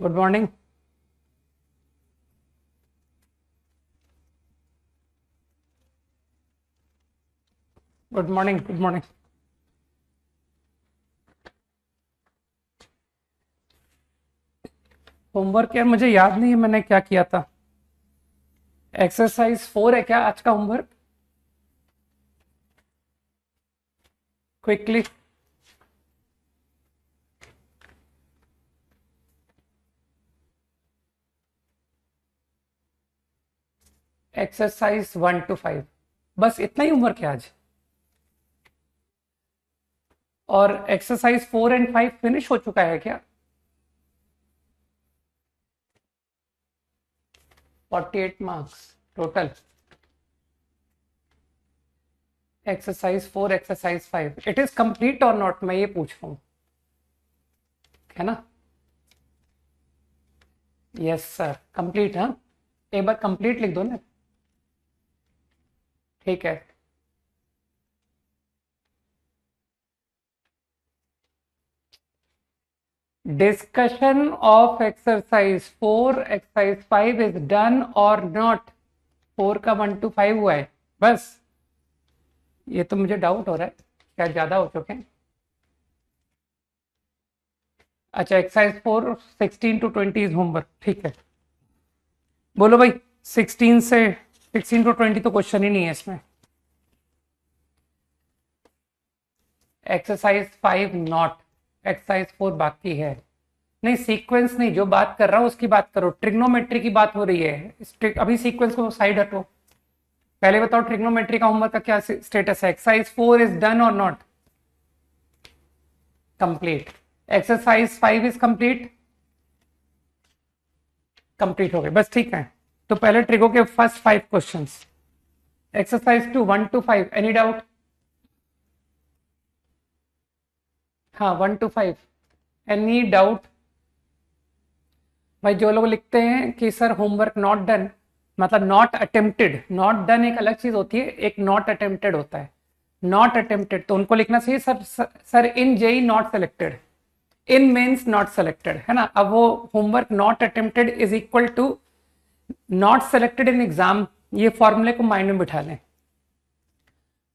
Good morning. Good morning. Good morning. Homework यार मुझे याद नहीं है मैंने क्या किया था। एक्सरसाइज 4 है क्या आज का होमवर्क? क्विकली। एक्सरसाइज 1 to 5, बस इतना ही होमवर्क है आज। और एक्सरसाइज 4 and 5 फिनिश हो चुका है क्या? 48 marks total. Exercise 4 exercise 5 it is complete और नॉट, मैं ये पूछ रहा हूँ, है ना? Yes sir, complete. हाँ, एक बार कंप्लीट लिख दो ना। ठीक है। Discussion of exercise 4 exercise 5 is done और नॉट। 4 का 1 to 5 हुआ है बस। ये तो मुझे डाउट हो रहा है, क्या ज्यादा हो चुके हैं? अच्छा, एक्सरसाइज 4 16 to 20 इज होमवर्क, ठीक है। बोलो भाई, 16 to 20 तो क्वेश्चन ही नहीं है इसमें। एक्सरसाइज 5 नॉट, एक्सरसाइज 4 बाकी है। नहीं, सीक्वेंस नहीं, जो बात कर रहा हूं उसकी बात करो। ट्रिग्नोमेट्री की बात हो रही है अभी। सीक्वेंस को साइड हटो, पहले बताओ ट्रिग्नोमेट्री का होमवर्क का क्या स्टेटस है? एक्सरसाइज 4 इज डन और not? Complete. Exercise 5 is complete. Complete हो गए बस, ठीक है। तो पहले ट्रिगो के first 5 questions. Exercise 2 1 to 5, any doubt? हाँ, 1 to 5, एनी डाउट? भाई जो लोग लिखते हैं कि सर होमवर्क नॉट डन, मतलब नॉट अटेम्प्टेड, नॉट डन एक अलग चीज होती है, एक नॉट अटेम्प्टेड होता है। नॉट अटेम्प्टेड तो उनको लिखना चाहिए sir in JEE not selected, in mains not selected, है ना? अब वो homework not attempted is equal to not selected in exam, ये फॉर्मूले को माइंड में बिठा लें।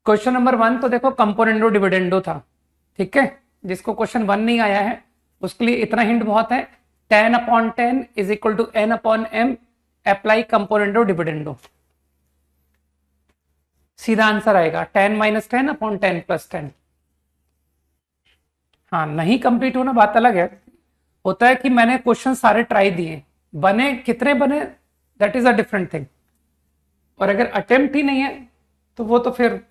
क्वेश्चन नंबर 1 तो देखो कंपोनेंडो डिविडेंडो था, ठीक है। जिसको क्वेश्चन 1 नहीं आया है उसके लिए इतना हिंट बहुत है, 10/10 is equal to n/m, apply componendo dividendo, सीधा आंसर आएगा 10 - 10/10 + 10। हाँ, नहीं कंप्लीट होना बात अलग है। होता है कि मैंने क्वेश्चन सारे ट्राई दिए, बने कितने बने that is a different thing. और अगर अटेम्प्ट ही नहीं है तो वो तो फिर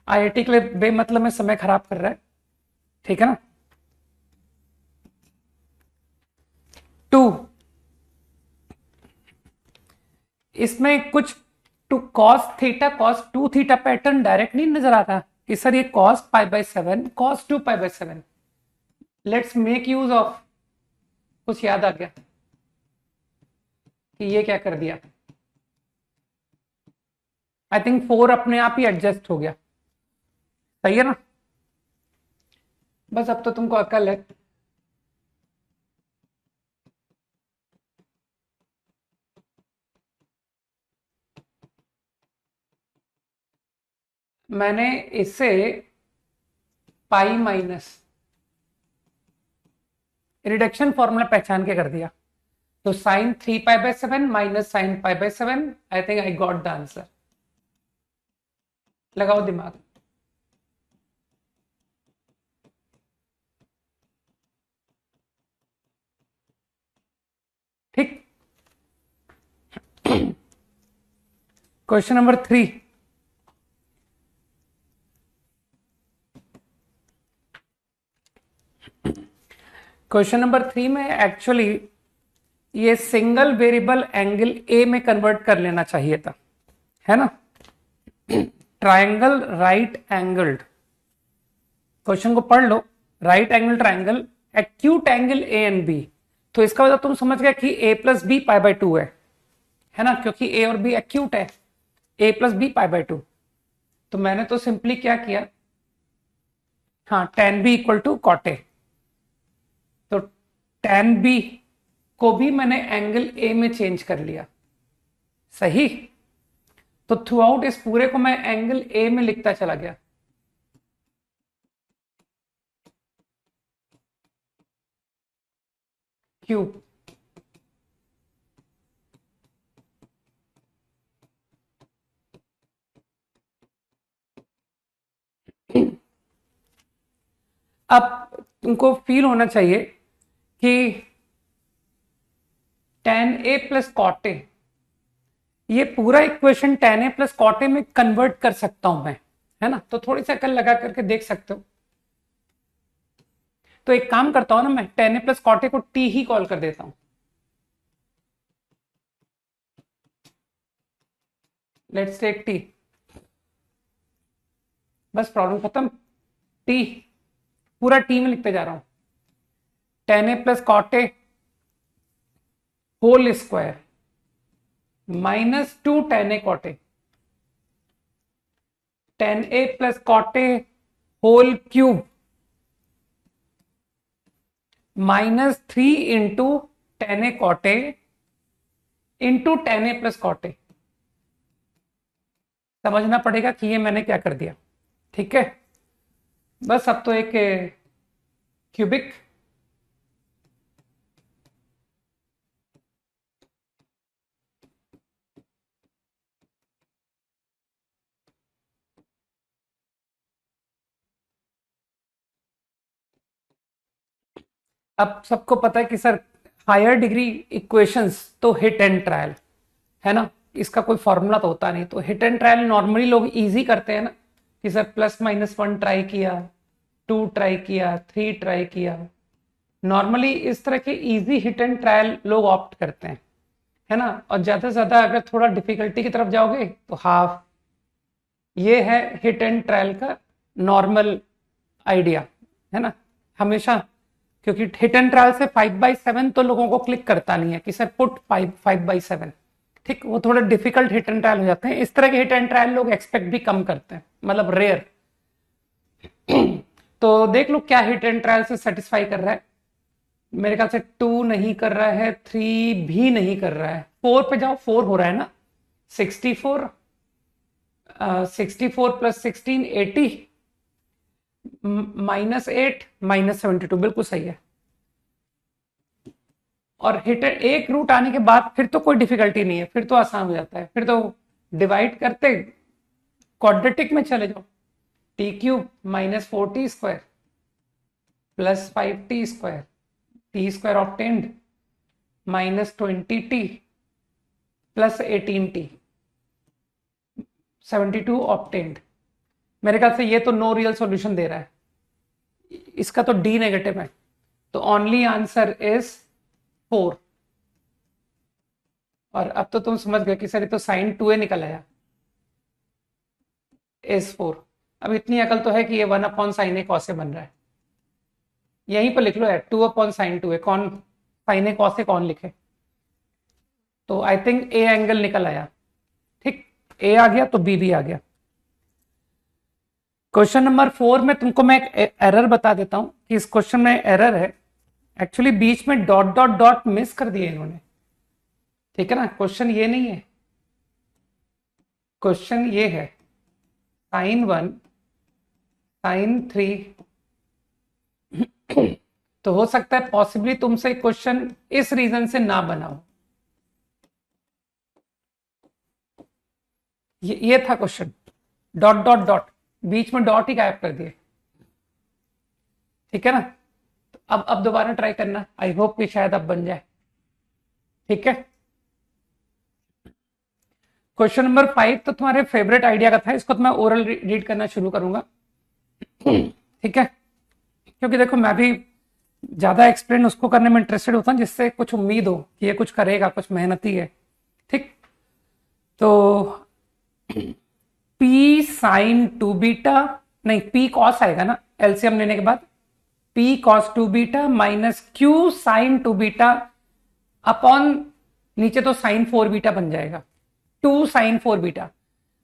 आईआईटी के लिए बेमतलब में समय खराब कर रहा है, ठीक है ना? 2, इसमें कुछ two cos theta cos 2 theta pattern direct नहीं नजर आता कि सर ये cos π/7 cos 2 π/7। Let's make use of, कुछ याद आ गया कि ये क्या कर दिया। आई थिंक 4 अपने आप ही एडजस्ट हो गया, सही है ना? बस अब तो तुमको अकल है। मैंने इसे पाई माइनस रिडक्शन फॉर्मूला पहचान के कर दिया, तो sine 3π/7 minus sine π/7, I think I got the answer. लगाओ दिमाग। ठीक। क्वेश्चन नंबर 3, क्वेश्चन नंबर 3 में एक्चुअली ये सिंगल वेरिएबल एंगल ए में कन्वर्ट कर लेना चाहिए था, है ना? ट्रायंगल राइट एंगल्ड, क्वेश्चन को पढ़ लो। Right angle triangle, acute angle A and B. तो इसका मतलब तुम समझ गए कि a + b π/2 है ना? क्योंकि a और b एक्यूट है, a + b π/2। तो मैंने तो सिंपली क्या किया, हाँ, tan b = cot a। तो tan b को भी मैंने एंगल ए में चेंज कर लिया, सही। तो थ्रू आउट इस पूरे को मैं एंगल ए में लिखता चला गया। क्यू अब तुमको फील होना चाहिए कि tan a plus cot A, ये पूरा equation tan a plus cot A में कन्वर्ट कर सकता हूं मैं, है ना। तो थोड़ी सी अकल लगा करके देख सकते हो। तो एक काम करता हूं ना, मैं tan a plus cot A को t ही कॉल कर देता हूं। लेट्स टेक t, बस प्रॉब्लम खत्म। t पूरा t में लिखते जा रहा हूं, tan a plus cot A whole square -2 tan a cot A, tan a plus cot A whole cube -3 into tan a cot A into tan a plus cot A. समझना पड़ेगा कि ये मैंने क्या कर दिया, ठीक है। बस अब तो एक क्यूबिक अब सबको पता है कि सर हायर डिग्री इक्वेशंस तो हिट एंड ट्रायल, है ना। इसका कोई फॉर्मूला तो होता नहीं। तो हिट एंड ट्रायल नॉर्मली लोग इजी करते हैं ना, कि सर +-1 ट्राई किया, 2 ट्राई किया, 3 ट्राई किया। नॉर्मली इस तरह के इजी हिट एंड ट्रायल लोग ऑप्ट करते हैं, है ना। और ज्यादा से ज्यादा अगर थोड़ा डिफिकल्टी की तरफ जाओगे तो हाफ। ये है हिट एंड ट्रायल का नॉर्मल आइडिया, है ना। हमेशा, क्योंकि हिट एंड ट्रायल से 5/7 तो लोगों को क्लिक करता नहीं है कि सर पुट 5/7, ठीक। वो थोड़े डिफिकल्ट हिट एंड ट्रायल हो जाते हैं। इस तरह के हिट एंड ट्रायल लोग एक्सपेक्ट भी कम करते हैं, मतलब रेयर। तो देख लो क्या हिट एंड ट्रायल से सेटिस्फाई कर रहा है। मेरे ख्याल से 2 नहीं कर रहा है, 3 भी नहीं कर रहा है। 4 पे जाओ, 4 हो रहा है ना। 64 64 + 16 80 -8 -72 बिल्कुल सही है। और हिट एक रूट आने के बाद फिर तो कोई डिफिकल्टी नहीं है, फिर तो आसान हो जाता है। फिर तो डिवाइड करते क्वाड्रेटिक में चले जाओ। t³ -4t² + 5t² t² obtained -20t + 18t 72 obtained. मेरे ख्याल से ये तो नो रियल सॉल्यूशन दे रहा है, इसका तो डी नेगेटिव है। तो ओनली आंसर इज 4। और अब तो तुम समझ गए कि सर ये तो sin 2a निकल आया, इज 4। अब इतनी अकल तो है कि ये 1/sin a cos a बन रहा है। यहीं पर लिख लो यार, 2/sin 2a। कौन sin a cos a कौन लिखे? तो आई थिंक ए एंगल निकल आया, ठीक। ए आ गया तो बी भी आ गया। क्वेश्चन नंबर 4 में तुमको मैं एक एरर बता देता हूं कि इस क्वेश्चन में एरर है। एक्चुअली बीच में डॉट डॉट डॉट मिस कर दिए इन्होंने, ठीक है ना। क्वेश्चन ये नहीं है, क्वेश्चन ये है sin 1 sin 3। तो हो सकता है पॉसिबली तुमसे क्वेश्चन इस रीजन से ना बना हो। ये था क्वेश्चन, डॉट डॉट डॉट, बीच में डॉट ही गायब कर दिए, ठीक है ना। अब दोबारा ट्राई करना, आई होप कि शायद अब बन जाए, ठीक है। क्वेश्चन नंबर 5 तो तुम्हारे फेवरेट आइडिया का था, इसको तो मैं ओरल रीड करना शुरू करूंगा, ठीक है। क्योंकि देखो मैं भी ज्यादा एक्सप्लेन उसको करने में इंटरेस्टेड होता हूं जिससे कुछ उम्मीद हो कि ये कुछ करेगा, कुछ मेहनती है, ठीक। तो P sin 2β, नहीं P cos आएगा ना एलसीएम लेने के बाद, P cos 2β - Q sin 2β upon नीचे तो sin 4β बन जाएगा, 2 sin 4β।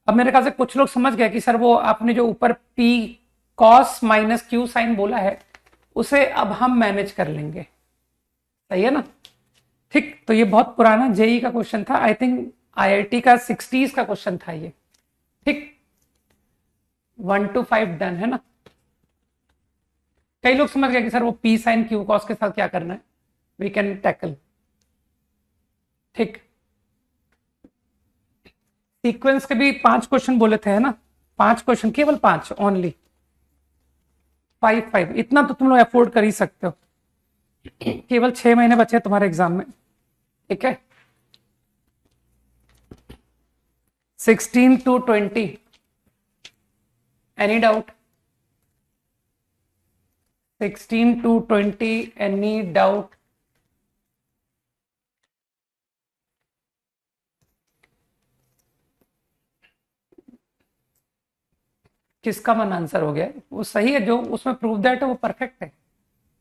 अब मेरे ख्याल से कुछ लोग समझ गए कि सर वो आपने जो ऊपर P cos - Q sin बोला है उसे अब हम मैनेज कर लेंगे, सही है ना। ठीक, तो ये बहुत पुराना जेई का क्वेश्चन था, आई थिंक आईआईटी का 60s का क्वेश्चन था ये। ठीक, 1 to 5 डन है ना। कई लोग समझ गए कि सर वो पी साइन क्यू कॉस के साथ क्या करना है, वी कैन टैकल। ठीक, सीक्वेंस के भी 5 क्वेश्चन बोले थे है ना, 5 क्वेश्चन, केवल 5 ओनली, 5 इतना तो तुम लोग अफोर्ड कर ही सकते हो। केवल 6 महीने बचे तुम्हारे एग्जाम में। ठीक है, 16 to 20, any doubt? 16 to 20, any doubt? किसका मन आंसर हो गया? वो सही है, जो उसमें प्रूव दैट है वो परफेक्ट है,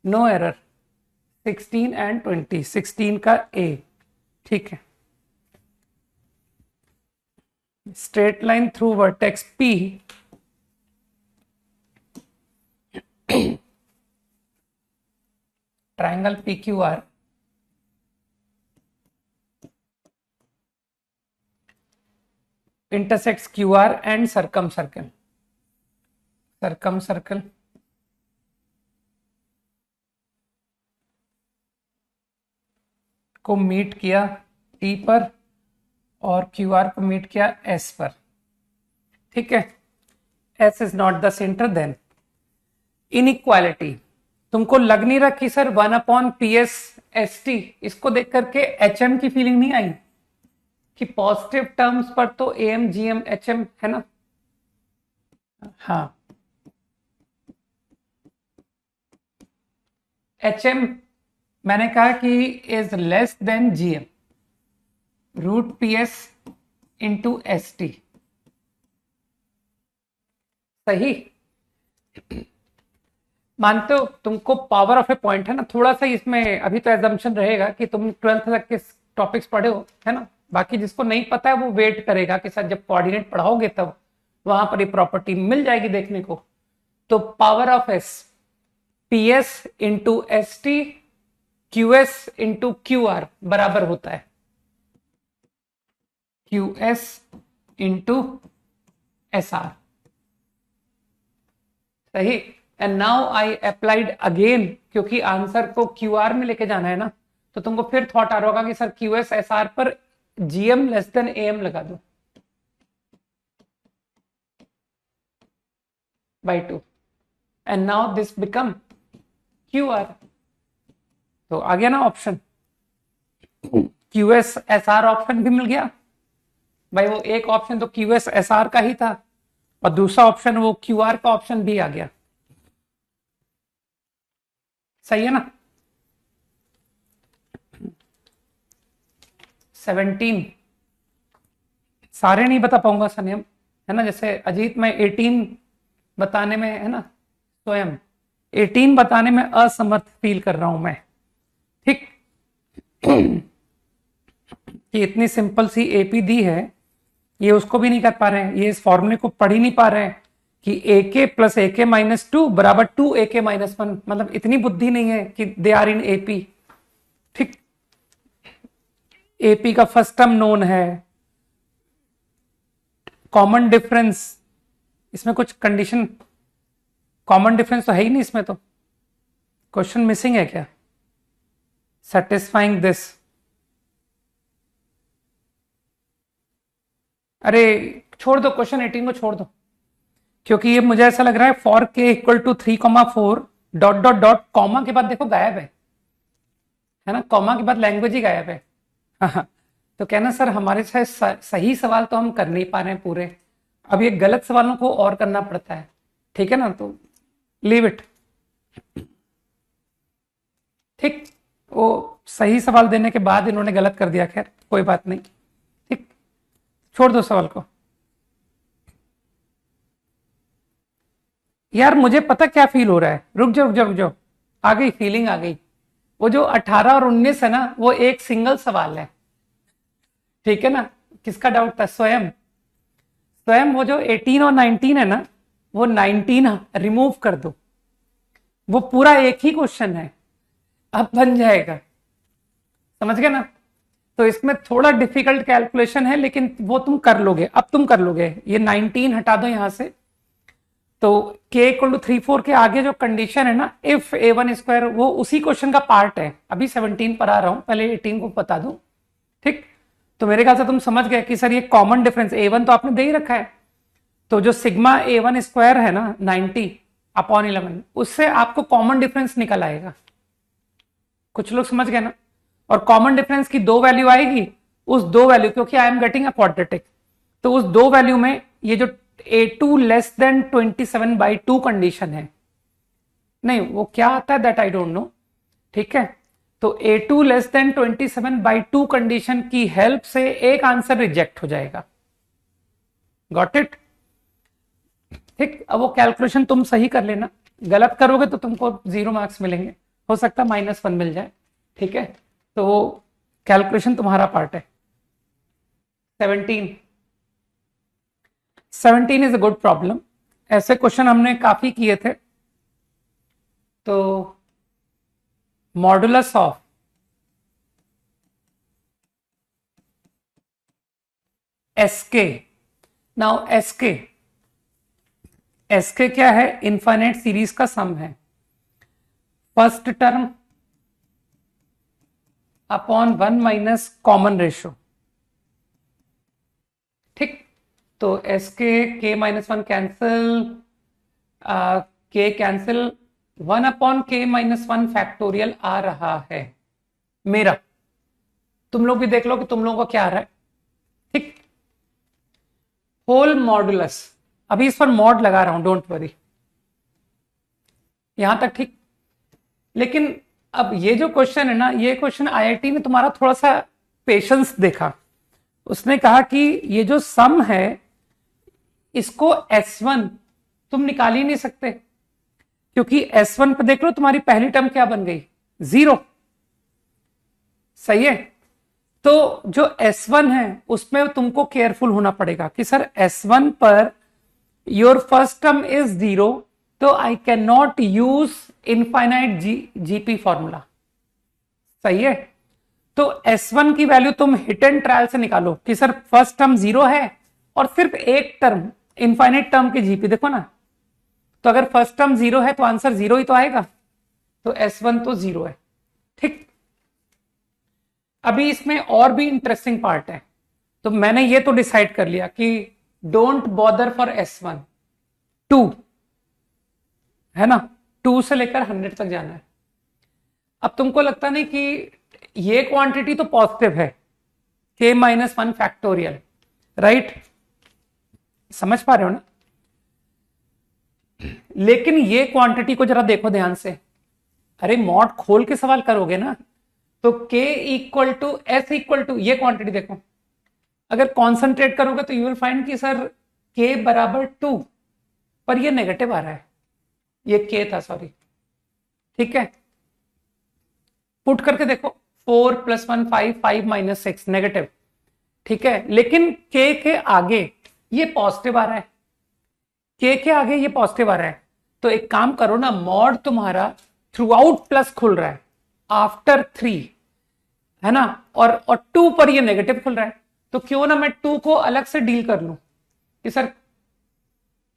नो एरर। 16 and 20, 16 का ए। ठीक है, straight line through vertex P triangle P Q R intersects QR and circumcircle को मीट किया T पर और QR को मीट किया S पर। ठीक है, S is not the centre, then inequality. तुमको लग नहीं रहा कि सर 1/PS/ST, इसको देख करके HM की फीलिंग नहीं आई कि पॉजिटिव टर्म्स पर तो AM GM HM है ना? हाँ, HM मैंने कहा कि is less than GM, √PS into ST। सही मानते हो? तुमको पावर ऑफ ए पॉइंट है ना, थोड़ा सा इसमें अभी तो एजम्पशन रहेगा कि तुम 12th तक के टॉपिक्स पढ़े हो है ना, बाकी जिसको नहीं पता है वो वेट करेगा कि सर जब कोऑर्डिनेट पढ़ाओगे तब वहां पर ये प्रॉपर्टी मिल जाएगी देखने को। तो power of S, PS into ST, QS into QR बराबर होता है QS इंटू SR। सही, and now I applied again, क्योंकि आंसर को QR में लेके जाना है ना, तो तुमको फिर थॉट आ रहा होगा कि सर QS SR पर GM लेस देन AM लगा दो by 2, and now this become QR। तो आ गया ना ऑप्शन, QS SR ऑप्शन भी मिल गया भाई। वो एक ऑप्शन तो QS SR का ही था और दूसरा ऑप्शन वो QR का ऑप्शन भी आ गया। सही है ना? 17 सारे नहीं बता पाऊंगा संयम है ना, जैसे अजीत में 18 बताने में है ना, स्वयं 18 बताने में असमर्थ फील कर रहा हूं मैं। ठीक, कि इतनी सिंपल सी एपी दी है, ये उसको भी नहीं कर पा रहे हैं, ये इस फॉर्मूले को पढ़ ही नहीं पा रहे हैं कि AK प्लस AK माइनस 2 बराबर 2AK माइनस 1, मतलब इतनी बुद्धि नहीं है कि दे आर इन AP। ठीक, AP का फर्स्ट टर्म नोन है, कॉमन डिफरेंस, इसमें कुछ कंडीशन, कॉमन डिफरेंस तो है ही नहीं इसमें, तो क्वेश्चन मिसिंग है क्या? सेटिस्फाइंग दिस, अरे छोड़ दो, क्वेश्चन 18 को छोड़ दो, क्योंकि ये मुझे ऐसा लग रहा है for K equal to 3,4 dot dot dot, comma के बाद देखो गायब है ना, कॉमा के बाद लैंग्वेज ही गायब है। हाँ, तो कहना सर हमारे से सही सवाल तो हम कर नहीं पा रहे हैं पूरे, अब ये गलत सवालों को और करना पड़ता है। ठीक है ना, तो लीव इट। ठीक, वो सही सवाल देने के बाद इन्होंने गलत कर दिया, खैर कोई बात नहीं। ठीक, छोड़ दो सवाल को। यार मुझे पता क्या फील हो रहा है, रुक जाओ रुक जाओ रुक जाओ, आ गई फीलिंग आ गई। वो जो 18 और 19 है ना, वो एक सिंगल सवाल है। ठीक है ना, किसका डाउट था? स्वयं वो जो 18 और 19 है ना, वो 19 रिमूव कर दो, वो पूरा एक ही क्वेश्चन है, अब बन जाएगा। समझ गए ना? तो इसमें थोड़ा डिफिकल्ट कैलकुलेशन है, लेकिन वो तुम कर लोगे, अब तुम कर लोगे। ये 19 हटा दो यहां से, तो k इक्वल टू 3 4 के आगे जो कंडीशन है ना, इफ a1 स्क्वायर, वो उसी क्वेश्चन का पार्ट है। अभी 17 पर आ रहा हूं, पहले 18 को बता दूं। ठीक, तो मेरे ख्याल से तुम समझ गए कि सर ये कॉमन डिफरेंस a1 तो आपने दे ही रखा है, तो जो सिग्मा a1 स्क्वायर है ना 90/11, उससे आपको कॉमन डिफरेंस निकल आएगा। कुछ लोग समझ गए ना? और कॉमन डिफरेंस की दो वैल्यू आएगी, उस दो वैल्यू, क्योंकि I am getting a quadratic, तो उस दो वैल्यू में ये जो a2 लेस देन 27/2 कंडीशन है, नहीं वो क्या आता है दैट आई डोंट नो, ठीक है, तो a2 लेस देन 27/2 कंडीशन की हेल्प से एक आंसर रिजेक्ट हो जाएगा। Got it? ठीक, अब वो कैलकुलेशन तुम सही कर लेना, गलत करोगे तो तुमको 0 मार्क्स मिलेंगे, हो सकता है -1 मिल जाए। ठीक है, तो वो कैलकुलेशन तुम्हारा पार्ट है। 17 इज अ गुड प्रॉब्लम, ऐसे क्वेश्चन हमने काफी किए थे। तो modulus of SK, now SK क्या है? इनफाइनाइट सीरीज का सम है, first term upon 1 minus common ratio. ठीक, तो के -1 कैंसिल, के कैंसिल, 1/k-1 फैक्टोरियल आ रहा है मेरा। तुम लोग भी देख लो कि तुम लोगों को क्या आ रहा है। ठीक, होल मॉडुलस, अभी इस पर मॉड लगा रहा हूं, डोंट वरी, यहां तक ठीक। लेकिन अब ये जो क्वेश्चन है ना, ये क्वेश्चन आईआईटी ने तुम्हारा थोड़ा सा पेशेंस देखा, उसने कहा कि ये जो सम है इसको S1 तुम निकाल ही नहीं सकते, क्योंकि S1 पे देख लो तुम्हारी पहली टर्म क्या बन गई? 0। सही है, तो जो S1 है उसमें तुमको केयरफुल होना पड़ेगा कि sir S1 per your first term is 0, तो I can not use infinite GP formula. सही है, तो S1 की वैल्यू तुम हिट एंड ट्रायल से निकालो कि सर फर्स्ट टर्म 0 है और सिर्फ एक टर्म इनफाइनाइट टर्म की जीपी देखो ना, तो अगर फर्स्ट टर्म 0 है तो आंसर 0 ही तो आएगा, तो S1 तो 0 है। ठीक, अभी इसमें और भी इंटरेस्टिंग पार्ट है, तो मैंने ये तो डिसाइड कर लिया कि डोंट बॉदर फॉर S1, 2 है ना, 2 से लेकर 100 तक जाना है। अब तुमको लगता नहीं कि ये क्वांटिटी तो पॉजिटिव है, k-1 फैक्टोरियल, राइट? समझ पा रहे हो ना? लेकिन ये क्वांटिटी को जरा देखो ध्यान से, अरे मॉड खोल के सवाल करोगे ना, तो k equal to S equal to, ये क्वांटिटी देखो, अगर कॉन्सेंट्रेट करोगे तो यू विल फाइंड कि सर k बराबर 2, पर ये नेगेटिव आ रहा है, ये k था, सॉरी। ठीक है, पुट करके देखो, 4 + 1 5, 5 - 6 नेगेटिव। ठीक है, लेकिन k के आगे ये पॉजिटिव आ रहा है, k के आगे ये पॉजिटिव आ रहा है, तो एक काम करो ना, मॉड तुम्हारा थ्रू आउट प्लस खुल रहा है, आफ्टर 3 है ना, और 2 पर ये नेगेटिव खुल रहा है, तो क्यों ना मैं 2 को अलग से डील कर लूं कि सर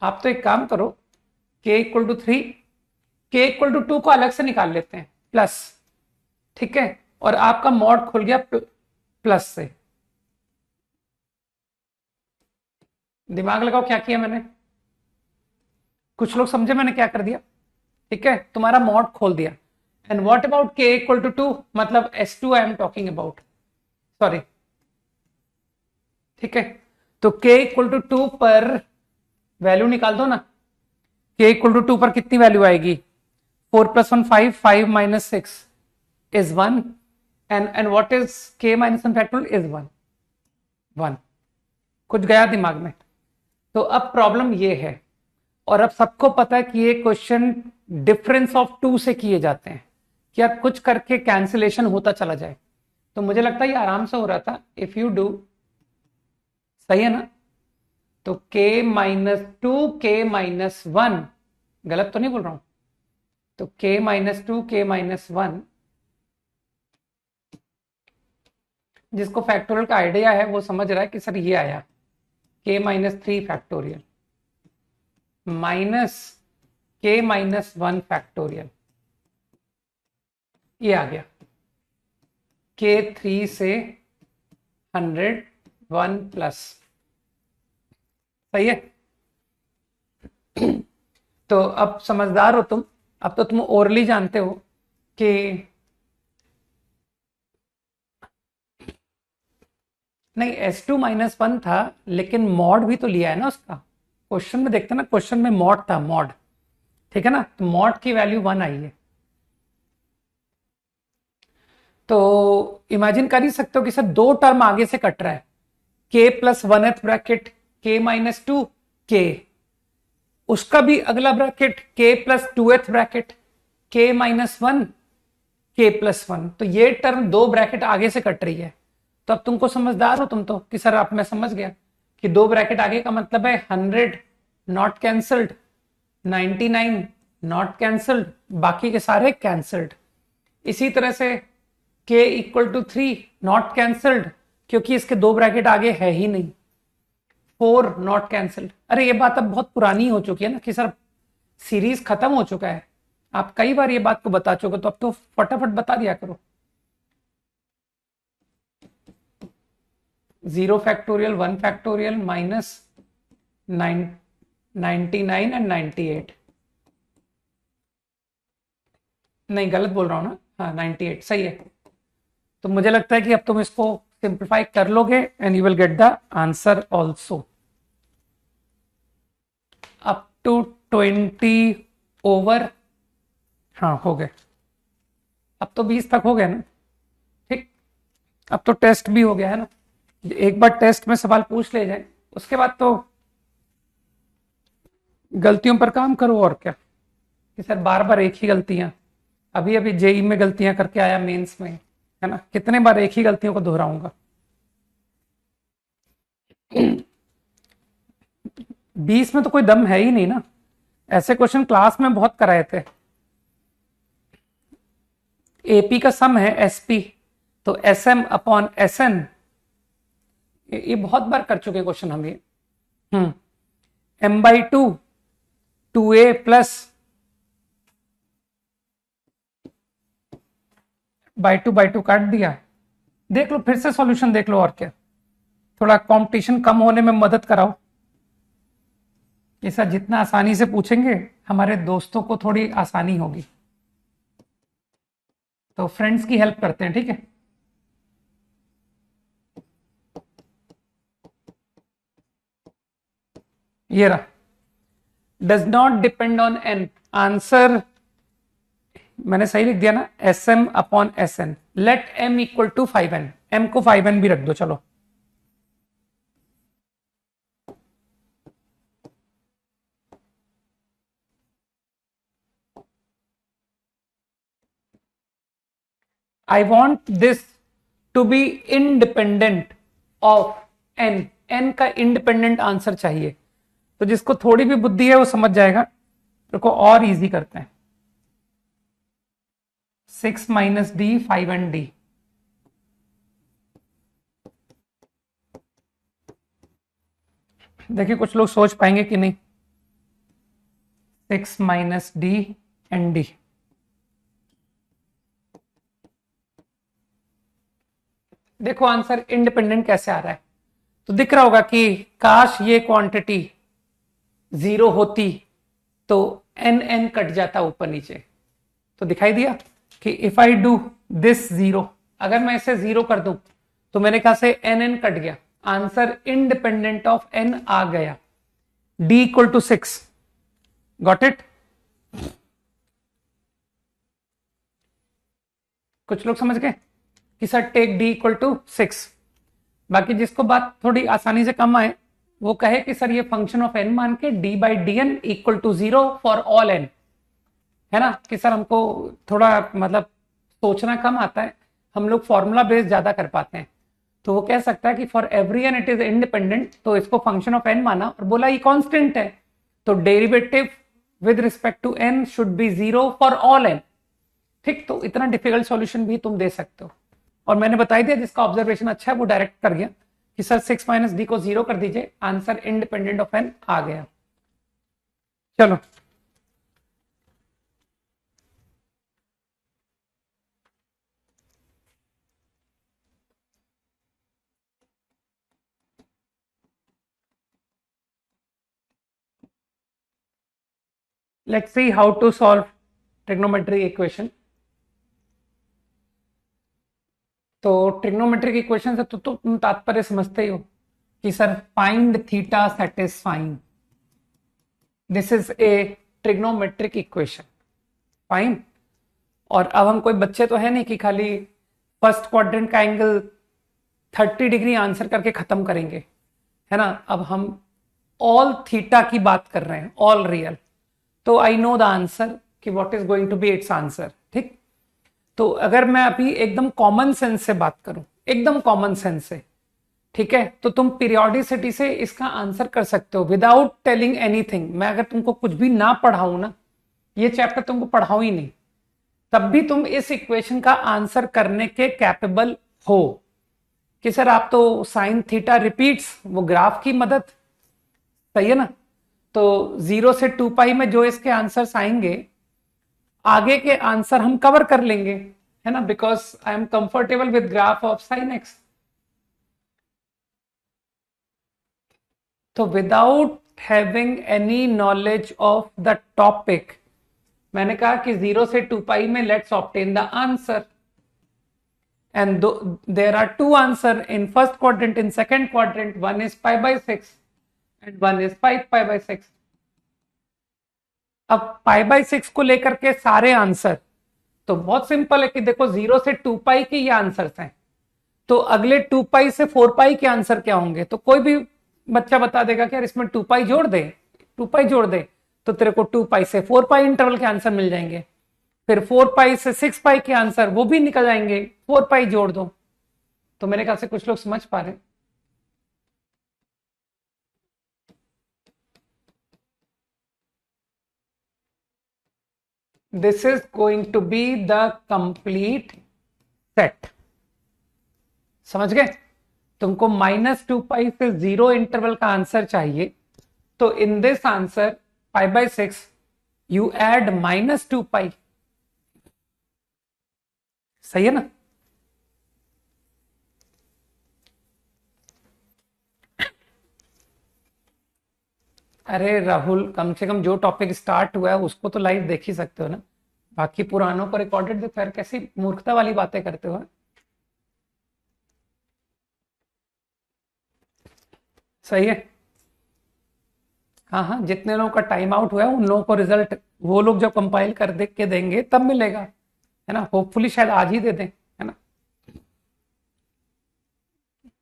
आप तो एक काम करो, k = 3, k = 2 को अलग से निकाल लेते हैं, प्लस। ठीक है, और आपका मॉड खुल गया प्लस से। दिमाग लगाओ क्या किया मैंने, कुछ लोग समझे मैंने क्या कर दिया? ठीक है, तुम्हारा मॉड खोल दिया। एंड व्हाट अबाउट k = 2, मतलब S2 I am talking about, sorry. ठीक है, तो k = 2 पर वैल्यू निकाल दो ना, k = 2 पर कितनी वैल्यू आएगी? 4 + 1 5, 5 - 6 is 1, and what is k-1 factorial is 1। कुछ गया दिमाग में? तो अब प्रॉब्लम ये है, और अब सबको पता है कि ये क्वेश्चन डिफरेंस ऑफ 2 से किए जाते हैं, कि यार कुछ करके कैंसिलेशन होता चला जाए, तो मुझे लगता है ये आराम से हो रहा था इफ यू डू। सही है ना? तो k-2 k-1, गलत तो नहीं बोल रहा हूं, तो k-2 k-1 जिसको फैक्टोरियल का आइडिया है वो समझ रहा है कि सर ये आया k-3 factorial minus k-1 factorial, ये आ गया k3 से 101 प्लस। सही है। तो अब समझदार हो तुम, अब तो तुम ओरली जानते हो कि नहीं S2-1 था, लेकिन मॉड भी तो लिया है ना उसका। क्वेश्चन में देखते ना, क्वेश्चन में मॉड था, मॉड, ठीक है ना, तो मॉड की वैल्यू 1 आई है। तो इमेजिन कर ही सकते हो कि सर दो टर्म आगे से कट रहा है, k+1th ब्रैकेट k-2 k, उसका भी अगला bracket k+2th bracket k-1 k+1, तो ये टर्म दो ब्रैकेट आगे से कट रही है। तो अब तुमको समझदार हो तुम तो कि सर आप, मैं समझ गया कि दो ब्रैकेट आगे का मतलब है 100 नॉट कैंसल्ड, 99 नॉट कैंसल्ड, बाकी के सारे कैंसल्ड। इसी तरह से k=3 नॉट कैंसल्ड, क्योंकि इसके दो ब्रैकेट आगे है ही नहीं। 4 नॉट कैंसल्ड। अरे ये बात अब बहुत पुरानी हो चुकी है ना कि सर सीरीज खत्म हो चुका है, आप कई बार ये बात को बता चुके, तो अब तो फटाफट बता दिया करो। 0 फैक्टोरियल 1 फैक्टोरियल माइनस 99 एंड 98, नहीं गलत बोल रहा हूं ना, हाँ 98 सही है। तो मुझे लगता है कि अब तुम इसको सिंप्लीफाई कर लोगे and you will get the answer also. Up to 20 over, हाँ हो गए, अब तो 20 तक हो गए ना, ठीक। अब तो टेस्ट भी हो गया है ना, एक बार टेस्ट में सवाल पूछ ले जाए उसके बाद तो गलतियों पर काम करो, और क्या कि सर बार बार एक ही गलतियां, अभी अभी जेई में गलतियां करके आया, मेंस में, है ना, कितने बार एक ही गलतियों को दोहराऊंगा। 20 में तो कोई दम है ही नहीं ना, ऐसे क्वेश्चन क्लास में बहुत कराए थे। एपी का सम है एसपी, तो एसएम अपॉन एसएन, ये बहुत बार कर चुके क्वेश्चन हम ये। m/2 2a plus by two काट दिया, देख लो फिर से सॉल्यूशन देख लो, और क्या, थोड़ा कंपटीशन कम होने में मदद कराओ। ऐसा जितना आसानी से पूछेंगे हमारे दोस्तों को थोड़ी आसानी होगी, तो फ्रेंड्स की हेल्प करते हैं, ठीक है। ये रहा, does not depend on N, answer मैंने सही लिख दिया ना, SM upon SN, let M equal to 5n, M को 5n भी रख दो, चलो। I want this to be independent of n, n का इंडिपेंडेंट आंसर चाहिए। तो जिसको थोड़ी भी बुद्धि है वो समझ जाएगा, देखो और इजी करते हैं। 6 - d 5n d, देखिए कुछ लोग सोच पाएंगे कि नहीं। 6 - d and d, देखो आंसर इंडिपेंडेंट कैसे आ रहा है, तो दिख रहा होगा कि काश ये क्वांटिटी 0 होती तो n कट जाता ऊपर नीचे, तो दिखाई दिया कि इफ आई डू दिस 0, अगर मैं इसे 0 कर दूं तो मेरे ख्याल से n कट गया, आंसर इंडिपेंडेंट ऑफ n आ गया, d = 6, गॉट इट। कुछ लोग समझ गए कि सर टेक d = 6। बाकी जिसको बात थोड़ी आसानी से कम आए वो कहे कि सर ये फंक्शन ऑफ n मान के d/dn = 0 फॉर ऑल n, है ना, कि सर हमको थोड़ा मतलब सोचना कम आता है, हम लोग फॉर्मूला बेस्ड ज्यादा कर पाते हैं। तो वो कह सकता है कि for every n it is independent, तो इसको फंक्शन ऑफ n माना और बोला ये कांस्टेंट है, तो derivative with respect to n should be 0 for all n, ठीक। तो इतना डिफिकल्ट सॉल्यूशन भी तुम दे सकते हो। और मैंने बताई दिया जिसका ऑब्जर्वेशन अच्छा है वो डायरेक्ट कर गया कि सर 6 माइनस डी को 0 कर दीजिए, आंसर इंडिपेंडेंट ऑफ एन आ गया। चलो let's see how to solve trigonometric equation। तो ट्रिग्नोमेट्रिक इक्वेशन से तो तुम तात्पर्य समझते ही हो कि sir find theta satisfying, this is a trigonometric equation, fine. और अब हम कोई बच्चे तो है नहीं कि खाली फर्स्ट क्वाड्रेंट का एंगल 30 डिग्री आंसर करके खत्म करेंगे, है ना। अब हम ऑल थीटा की बात कर रहे हैं, ऑल रियल, तो आई नो द आंसर कि what is going to be its answer, ठीक। तो अगर मैं अभी एकदम कॉमन सेंस से बात करूं, एकदम कॉमन सेंस से, ठीक है, तो तुम पीरियोडिसिटी से इसका आंसर कर सकते हो विदाउट टेलिंग एनीथिंग। मैं अगर तुमको कुछ भी ना पढ़ाऊं ना, ये चैप्टर तुमको पढ़ाऊं ही नहीं, तब भी तुम इस इक्वेशन का आंसर करने के कैपेबल हो कि सर आप तो साइन थीटा रिपीट्स, वो ग्राफ की मदद, सही है ना। तो 0 से 2 पाई में जो इसके आंसर्स आएंगे, आगे के आंसर हम कवर कर लेंगे, है ना, because I am comfortable with graph of sine x. तो without having any knowledge of the topic, मैंने कहा कि 0 से 2 पाई में let's obtain the answer, and there are two answer in first quadrant, in second quadrant, one is pi by 6 and one is 5 pi by 6। अब पाई by 6 को लेकर के सारे आंसर तो बहुत सिंपल है कि देखो 0 से 2 पाई के ये आंसर्स हैं, तो अगले 2 पाई से 4 पाई के आंसर क्या होंगे। तो कोई भी बच्चा बता देगा कि यार इसमें 2 पाई जोड़ दे, 2 पाई जोड़ दे, तो तेरे को 2 पाई से 4 पाई इंटरवल के आंसर मिल जाएंगे, फिर 4 पाई से 6 पाई के आंसर वो भी निकल जाएंगे, 4 पाई जोड़ दो। तो मेरे ख्याल से कुछ लोग समझ पा रहे हैं। This is going to be the complete set, समझ गए। तुमको -2 पाई से 0 इंटरवल का आंसर चाहिए, तो in this answer pi by 6 you add -2 pi, सही है ना। अरे राहुल, कम से कम जो टॉपिक स्टार्ट हुआ है उसको तो लाइव देख ही सकते हो ना, बाकी पुरानों को रिकॉर्डेड देखो यार, कैसी मूर्खता वाली बातें करते हो। सही है, हाँ हाँ, जितने लोगों का टाइम आउट हुआ है उन लोगों को रिजल्ट वो लोग जब कंपाइल कर देख के देंगे तब मिलेगा, है ना। होपफुली शायद आज ही दे दें, है ना।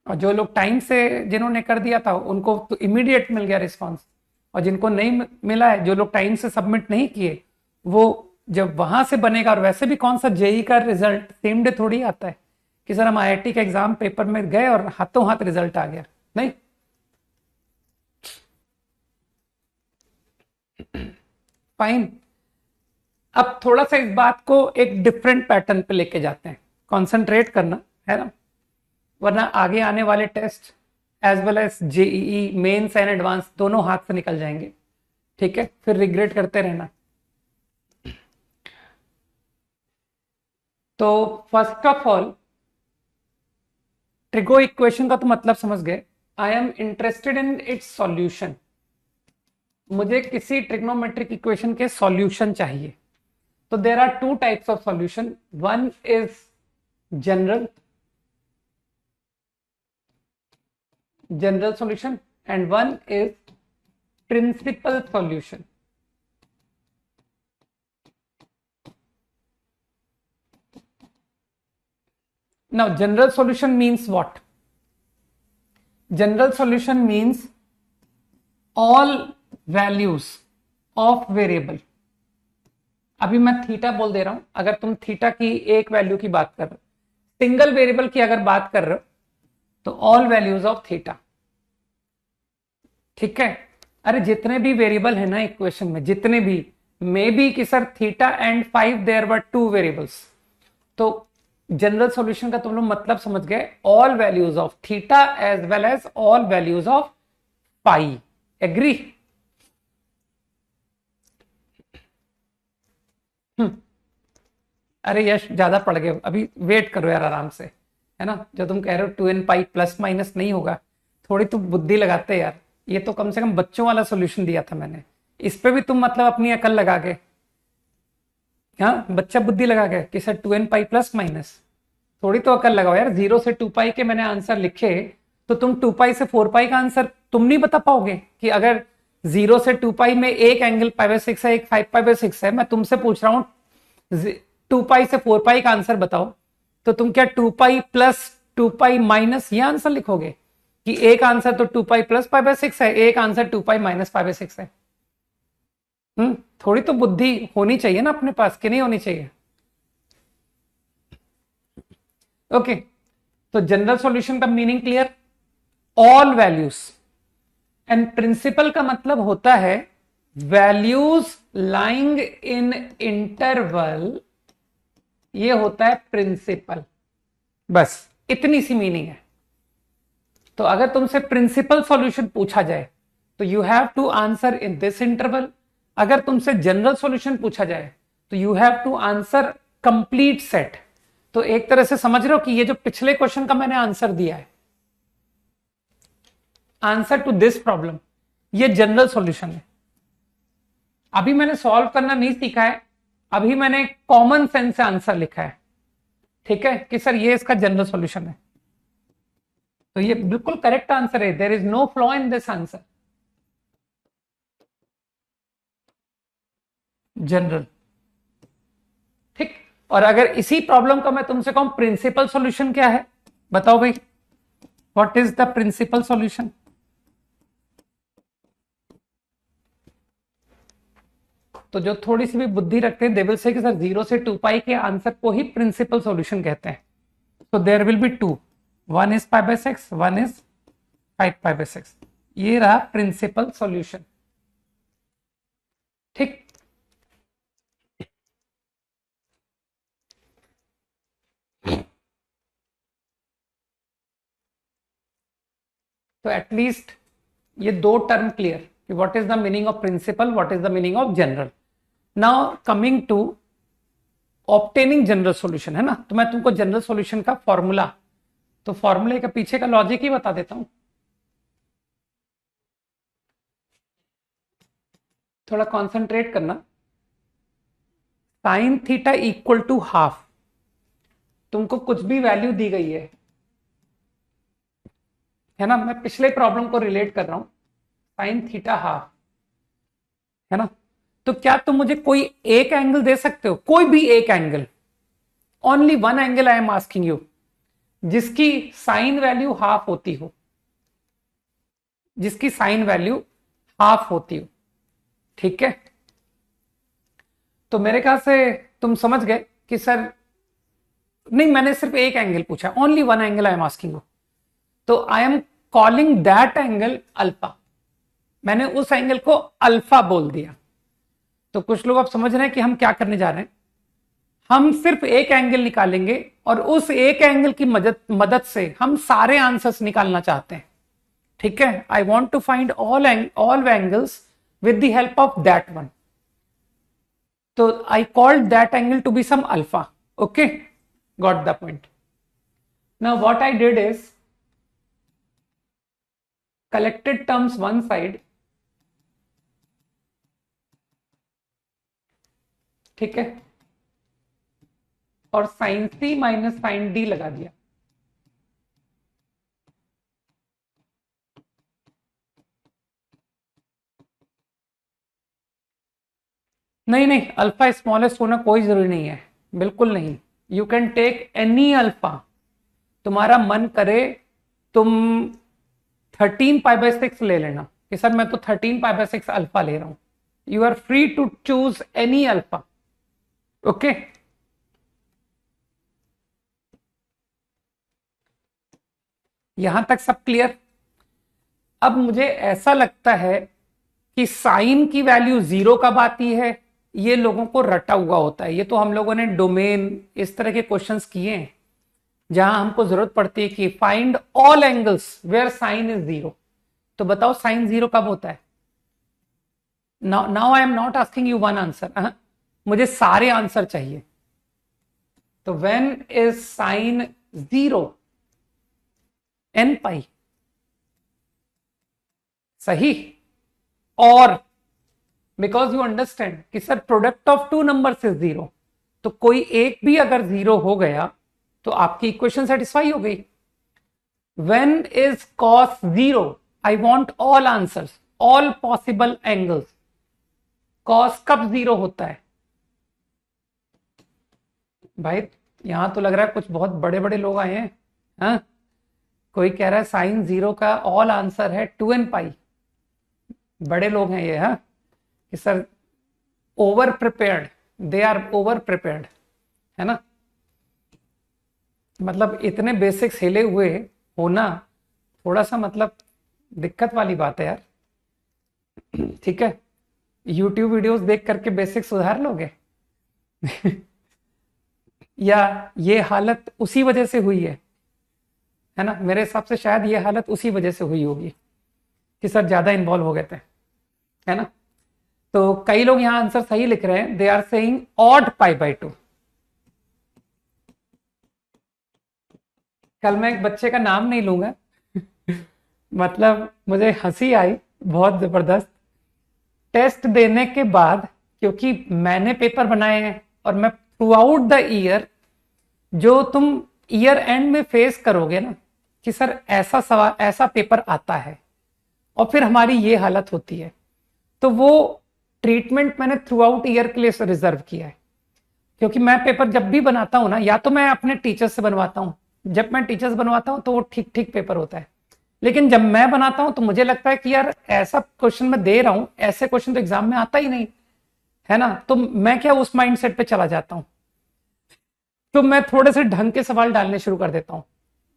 और जो लोग टाइम से जिन्होंने कर दिया था उनको तो इमीडिएट मिल गया रिस्पांस, और जिनको नहीं मिला है, जो लोग टाइम से सबमिट नहीं किए, वो जब वहां से बनेगा, और वैसे भी कौन सा जेई का रिजल्ट सेम डे थोड़ी आता है कि सर हम आईआईटी के एग्जाम पेपर में गए और हाथों हाथ रिजल्ट आ गया, नहीं। फाइन। अब थोड़ा सा इस बात को एक डिफरेंट पैटर्न पे लेके जाते हैं, कंसंट्रेट करना, है ना, वरना आगे आने वाले test as well as JEE mains and advance दोनों हाथ से निकल जाएंगे, ठीक है, फिर रिग्रेट करते रहना। तो first of all trigo equation का तो मतलब समझ गए। I am interested in its solution, मुझे किसी ट्रिग्नोमेट्रिक इक्वेशन के सॉल्यूशन चाहिए। तो there are two types of solution, one is general solution and one is principal solution. Now general solution means what? General solution means all values of variable। अभी मैं theta बोल दे रहा हूं, अगर तुम थीटा की एक वैल्यू की बात कर रहे हो, सिंगल वेरिएबल की अगर बात कर रहे हो, तो ऑल वैल्यूज ऑफ थीटा, ठीक है। अरे जितने भी वेरिएबल है ना इक्वेशन में, जितने भी, मे बी कि sir theta and 5 there were 2 variables, तो जनरल सॉल्यूशन का तुम लोग मतलब समझ गए, all values of theta as well as all values of pi. Agree? अरे यश ज्यादा पड़ गए, अभी वेट करो यार आराम से, है ना। जो तुम कह रहे हो 2n पाई प्लस माइनस नहीं होगा, थोड़ी तुम बुद्धि लगाते यार। ये तो कम से कम बच्चों वाला सॉल्यूशन दिया था मैंने, इस पे भी तुम मतलब अपनी अकल लगा के, हाँ बच्चा बुद्धि लगा के कि sir 2n pi plus minus, थोड़ी तो अकल लगाओ यार। 0 से 2 पाई के मैंने आंसर लिखे, तो तुम 2 पाई से 4 पाई का आंसर तुम नहीं बता पाओगे कि अगर 0 से 2 पाई में एक एंगल π/6 है, एक 5π/6 है, मैं तुमसे पूछ रहा हूं 2 पाई से 4 पाई का आंसर बताओ, तो तुम क्या 2 पाई प्लस 2 पाई माइनस ये आंसर लिखोगे कि एक आंसर तो 2 पाई प्लस π/6 है, एक आंसर 2 पाई माइनस π/6 है। थोड़ी तो बुद्धि होनी चाहिए ना अपने पास, कि नहीं होनी चाहिए? ओके, तो जनरल सॉल्यूशन का meaning clear, all values. And principal का मतलब होता है वैल्यूज लाइंग इन इंटरवल, ये होता है प्रिंसिपल। बस इतनी सी मीनिंग है। तो अगर तुमसे प्रिंसिपल सॉल्यूशन पूछा जाए तो you have to answer in this interval. अगर तुमसे जनरल सॉल्यूशन पूछा जाए तो you have to answer complete set. तो एक तरह से समझ रहे हो कि ये जो पिछले क्वेश्चन का मैंने आंसर दिया है, आंसर टू दिस प्रॉब्लम, ये जनरल सॉल्यूशन है। अभी मैंने सॉल्व करना नहीं सीखा है, अभी मैंने कॉमन सेंस से आंसर लिखा है, ठीक है, कि सर ये इसका जनरल सॉल्यूशन है। तो ये बिल्कुल करेक्ट आंसर है, there is no flaw in this answer, general. ठीक, और अगर इसी प्रॉब्लम का मैं तुमसे कहूं प्रिंसिपल सॉल्यूशन क्या है, बताओ भाई, what is the principal solution? तो जो थोड़ी सी भी बुद्धि रखते हैं दे विल से कि सर 0 से 2 पाई के आंसर को ही प्रिंसिपल सॉल्यूशन कहते हैं। तो there will be two, one is π/6, one is 5π/6। ये रहा प्रिंसिपल सॉल्यूशन। ठीक, तो एटलीस्ट ये दो टर्म क्लियर कि what is the meaning of principal, what is the meaning of general. Now coming to obtaining general solution, है ना। तो मैं तुमको जनरल सॉल्यूशन का फॉर्मूला, तो फॉर्मूले के पीछे का लॉजिक ही बता देता हूं, थोड़ा कॉन्सेंट्रेट करना। Sine theta equal to half, तुमको कुछ भी वैल्यू दी गई है ना, मैं पिछले प्रॉब्लम को रिलेट कर रहा हूं, साइन थीटा हाफ, है ना। तो क्या तुम मुझे कोई एक एंगल दे सकते हो, कोई भी एक angle, only one angle I am asking you, जिसकी साइन वैल्यू हाफ होती हो, जिसकी साइन वैल्यू हाफ होती हो, ठीक है। तो मेरे ख्याल से तुम समझ गए कि सर नहीं, मैंने सिर्फ एक एंगल पूछा, only one angle I am asking you, तो I am calling that angle alpha, मैंने उस एंगल को अल्फा बोल दिया। तो कुछ लोग अब समझ रहे हैं कि हम क्या करने जा रहे हैं, हम सिर्फ एक एंगल निकालेंगे और उस एक एंगल की मदद से हम सारे आंसर्स निकालना चाहते हैं, ठीक है। I want to find all angles with the help of that one, तो I called that angle to be some alpha, okay, got the point. Now what I did is collected terms one side, ठीक है, और sine C minus sine D लगा दिया। नहीं नहीं, alpha smallest होना कोई जरूरी नहीं है, बिल्कुल नहीं। You can take any alpha, तुम्हारा मन करे तुम 13π/6 ले लेना कि सर मैं तो 13π/6 अल्फा ले रहा हूं, you are free to choose any alpha, okay. यहां तक सब क्लियर। अब मुझे ऐसा लगता है कि साइन की वैल्यू 0 कब आती है, ये लोगों को रटा हुआ होता है, ये तो हम लोगों ने डोमेन इस तरह के क्वेश्चंस किए हैं, जहां हमको जरूरत पड़ती है कि find all angles where sine is zero. तो बताओ साइन जीरो कब होता है? Now I am not asking you one answer, मुझे सारे आंसर चाहिए। तो when is sine zero? N pi, सही। और बिकॉज यू अंडरस्टैंड कि sir product of two numbers is zero, तो कोई एक भी अगर जीरो हो गया तो आपकी इक्वेशन सेटिस्फाई हो गई। When is cos zero? I want all answers, all possible angles. Cos कब जीरो होता है भाई? यहां तो लग रहा है कुछ बहुत बड़े बड़े लोग आए हैं। हाँ, कोई कह रहा है साइन जीरो का ऑल आंसर है 2n पाई। बड़े लोग हैं ये। हाँ, कि sir over prepared, they are over prepared, है ना। मतलब इतने बेसिक्स हिले हुए होना थोड़ा सा मतलब दिक्कत वाली बात है यार। ठीक है, YouTube वीडियोस देख करके बेसिक्स सुधार लोगे? या ये हालत उसी वजह से हुई है ना? मेरे हिसाब से शायद ये हालत उसी वजह से हुई होगी कि सर ज्यादा इन्वॉल्व हो गए थे, है ना। तो कई लोग यहां आंसर सही लिख रहे हैं, they are saying odd pi by 2। कल मैं एक बच्चे का नाम नहीं लूंगा मतलब मुझे हंसी आई बहुत जबरदस्त। टेस्ट देने के बाद, क्योंकि मैंने पेपर बनाए हैं और मैं थ्रू आउट द ईयर, जो तुम ईयर एंड में फेस करोगे ना कि सर ऐसा सवाल, ऐसा पेपर आता है और फिर हमारी ये हालत होती है, तो वो ट्रीटमेंट मैंने थ्रू आउट ईयर के लिए रिजर्व किया है। क्योंकि मैं पेपर जब भी बनाता हूं ना, या तो मैं अपने टीचर्स से बनवाता हूं, जब मैं टीचर्स बनवाता हूं तो वो ठीक ठीक पेपर होता है, लेकिन जब मैं बनाता हूं तो मुझे लगता है कि यार ऐसा क्वेश्चन मैं दे रहा हूं, ऐसे क्वेश्चन तो एग्जाम में आता ही नहीं, है ना। तो मैं क्या उस माइंडसेट पे चला जाता हूं, तो मैं थोड़े से ढंग के सवाल डालने शुरू कर देता हूं,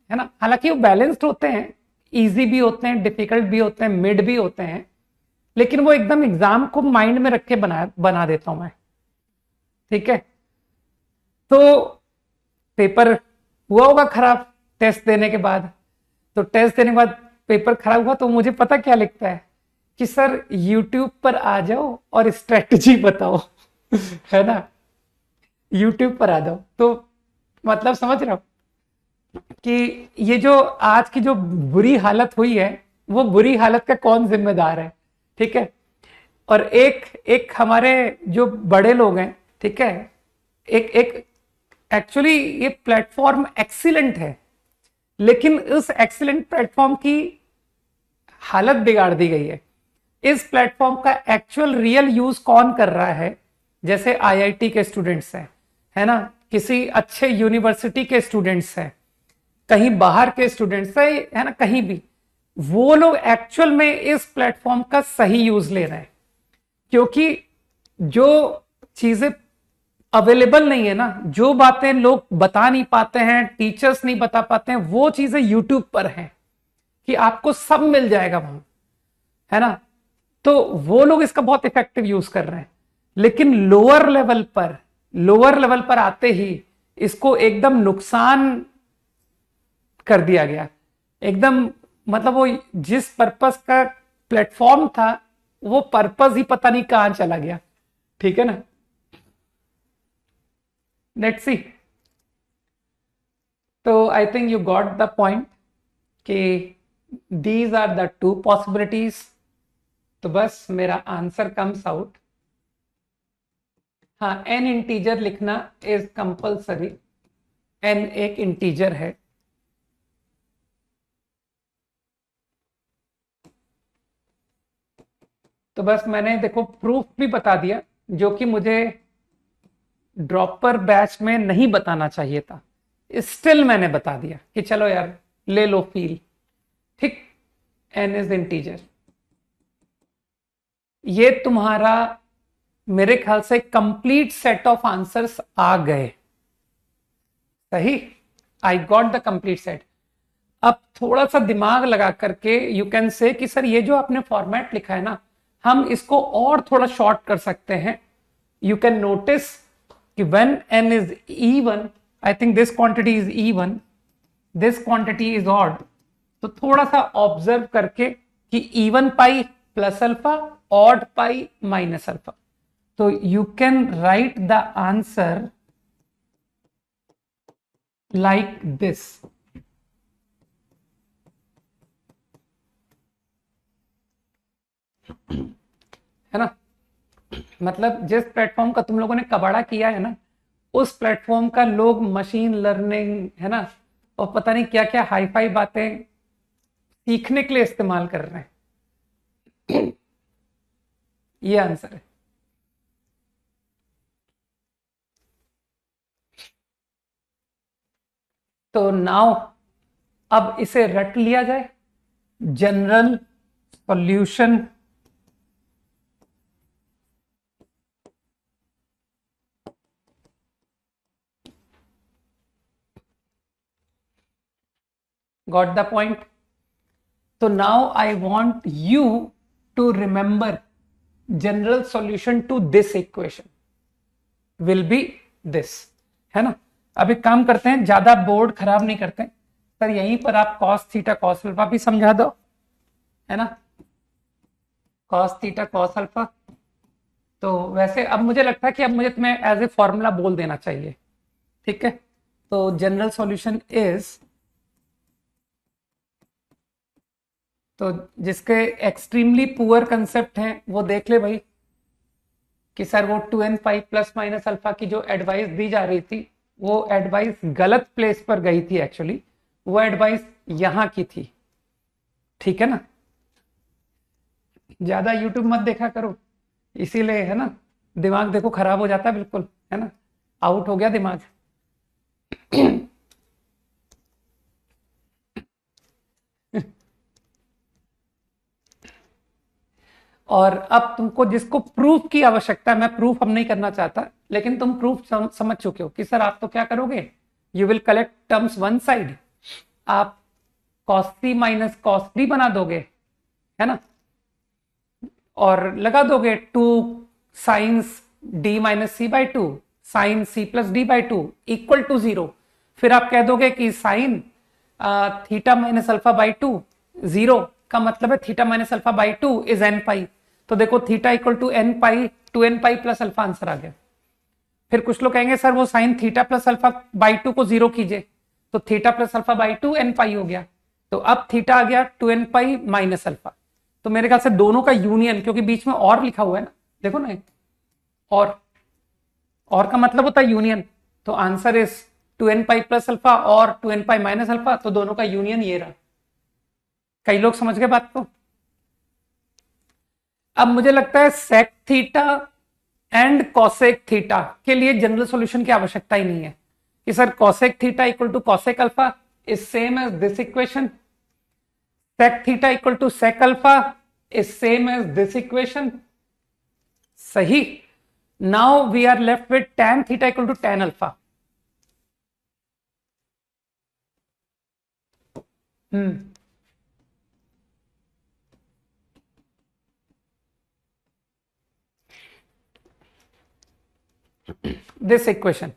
है ना। हालांकि वो बैलेंस्ड होते हैं, इजी भी होते हैं, डिफिकल्ट भी होते हैं, मिड भी होते हैं, लेकिन वो एकदम एग्जाम को माइंड में रख के बना देता हूं मैं। ठीक है, तो पेपर हुआ होगा खराब टेस्ट देने के बाद। तो टेस्ट देने के बाद पेपर खराब हुआ तो मुझे पता क्या लिखता है कि सर YouTube पर आ जाओ और स्ट्रेटजी बताओ है ना, YouTube पर आ जाओ। तो मतलब समझ रहा हो कि ये जो आज की जो बुरी हालत हुई है, वो बुरी हालत का कौन जिम्मेदार है? ठीक है। और एक हमारे जो बड़े लोग हैं, ठीक है, एक एक्चुअली ये प्लेटफॉर्म एक्सीलेंट है, लेकिन उस एक्सीलेंट प्लेटफॉर्म की हालत बिगाड़ दी गई है। इस प्लेटफॉर्म का एक्चुअल रियल यूज कौन कर रहा है? जैसे IIT के स्टूडेंट्स हैं, है ना, किसी अच्छे यूनिवर्सिटी के स्टूडेंट्स हैं, कहीं बाहर के स्टूडेंट्स हैं, है ना, कहीं भी, वो लोग एक्चुअल में इस प्लेटफॉर्म का सही यूज ले रहे हैं। क्योंकि जो चीजें अवेलेबल नहीं है ना, जो बातें लोग बता नहीं पाते हैं, टीचर्स नहीं बता पाते हैं, वो चीजें यूट्यूब पर हैं कि आपको सब मिल जाएगा वहां, है ना। तो वो लोग इसका बहुत इफेक्टिव यूज कर रहे हैं, लेकिन लोअर लेवल पर आते ही इसको एकदम नुकसान कर दिया गया एकदम। मतलब वो जिस पर्पस का प्लेटफॉर्म था, वो पर्पस ही पता नहीं कहां चला गया। ठीक है ना। Let's see. तो I think you got the point कि these are the two possibilities. तो बस मेरा आंसर कम्स आउट। हाँ, एन इंटीजर लिखना इज कंपल्सरी। एन एक इंटीजर है। तो बस मैंने देखो प्रूफ भी बता दिया, जो कि मुझे ड्रॉपर बैच में नहीं बताना चाहिए था, स्टिल मैंने बता दिया कि चलो यार ले लो फील। ठीक, एन इज इंटीजर। ये तुम्हारा मेरे ख्याल से कंप्लीट सेट ऑफ आंसर्स आ गए। सही, आई गॉट द कंप्लीट सेट। अब थोड़ा सा दिमाग लगा करके यू कैन से कि सर ये जो आपने फॉर्मेट लिखा है ना, हम इसको और थोड़ा शॉर्ट कर सकते हैं। यू कैन नोटिस कि when n is even, I think this quantity is even, this quantity is odd, तो थोड़ा सा ऑब्जर्व करके कि even pi plus alpha, odd pi minus alpha, तो you can write the answer like this. है ना, मतलब जिस प्लेटफॉर्म का तुम लोगों ने कबाड़ा किया है ना, उस प्लेटफॉर्म का लोग मशीन लर्निंग, है ना, और पता नहीं क्या क्या हाई फाई बातें सीखने के लिए इस्तेमाल कर रहे हैं। ये आंसर है। तो नाउ अब इसे रट लिया जाए, general solution got the point. तो now I want you to remember general solution to this equation will be this, है ना। अब एक काम करते हैं, ज्यादा बोर्ड खराब नहीं करते सर, यहीं पर आप कॉस थीटा कॉस अल्फा भी समझा दो, है ना, कॉस थीटा कॉस अल्फा। तो वैसे अब मुझे लगता है कि अब मुझे तुम्हें एज ए फॉर्मूला बोल देना चाहिए, ठीक है। तो जनरल सॉल्यूशन इज, तो जिसके एक्सट्रीमली पुअर कंसेप्ट हैं वो देख ले भाई, कि सर वो 2n pi plus minus alpha की जो एडवाइस दी जा रही थी, वो एडवाइस गलत प्लेस पर गई थी एक्चुअली, वो एडवाइस यहां की थी, ठीक है ना। ज्यादा यूट्यूब मत देखा करो, इसीलिए, है ना, दिमाग देखो खराब हो जाता है बिल्कुल, है ना, आउट हो गया दिमाग। और अब तुमको जिसको प्रूफ की आवश्यकता है, मैं प्रूफ अब नहीं करना चाहता, लेकिन तुम प्रूफ समझ चुके हो कि सर आप तो क्या करोगे, you will collect terms one side, आप cos c minus cos d बना दोगे, है ना, और लगा दोगे 2 sines d minus C by two sine C plus D by two equal to 0। फिर आप कह दोगे कि sine theta minus alpha by two 0 का मतलब है theta minus alpha by two is n pi. तो देखो theta equal to n pi, 2n pi plus alpha answer आ गया। फिर कुछ लोग कहेंगे सर वो sine theta plus alpha by two को 0 कीजिए, तो theta plus alpha by two n pi हो गया। तो अब थीटा आ गया 2n पाई माइनस अल्फा। तो मेरे ख्याल से दोनों का यूनियन, क्योंकि बीच में और लिखा हुआ है ना, देखो ना, और का मतलब होता है यूनियन। तो answer is 2n pi plus alpha और 2n पाई माइनस अल्फा, तो दोनों का यूनियन ये रहा। कई लोग समझ गए बात को। अब मुझे लगता है sec theta and cosec theta के लिए जनरल सॉल्यूशन की आवश्यकता ही नहीं है, कि sir cosec theta equal to cosec alpha is same as this equation, sec theta equal to sec alpha is same as this equation, सही। now we are left with tan theta equal to tan alpha। This equation.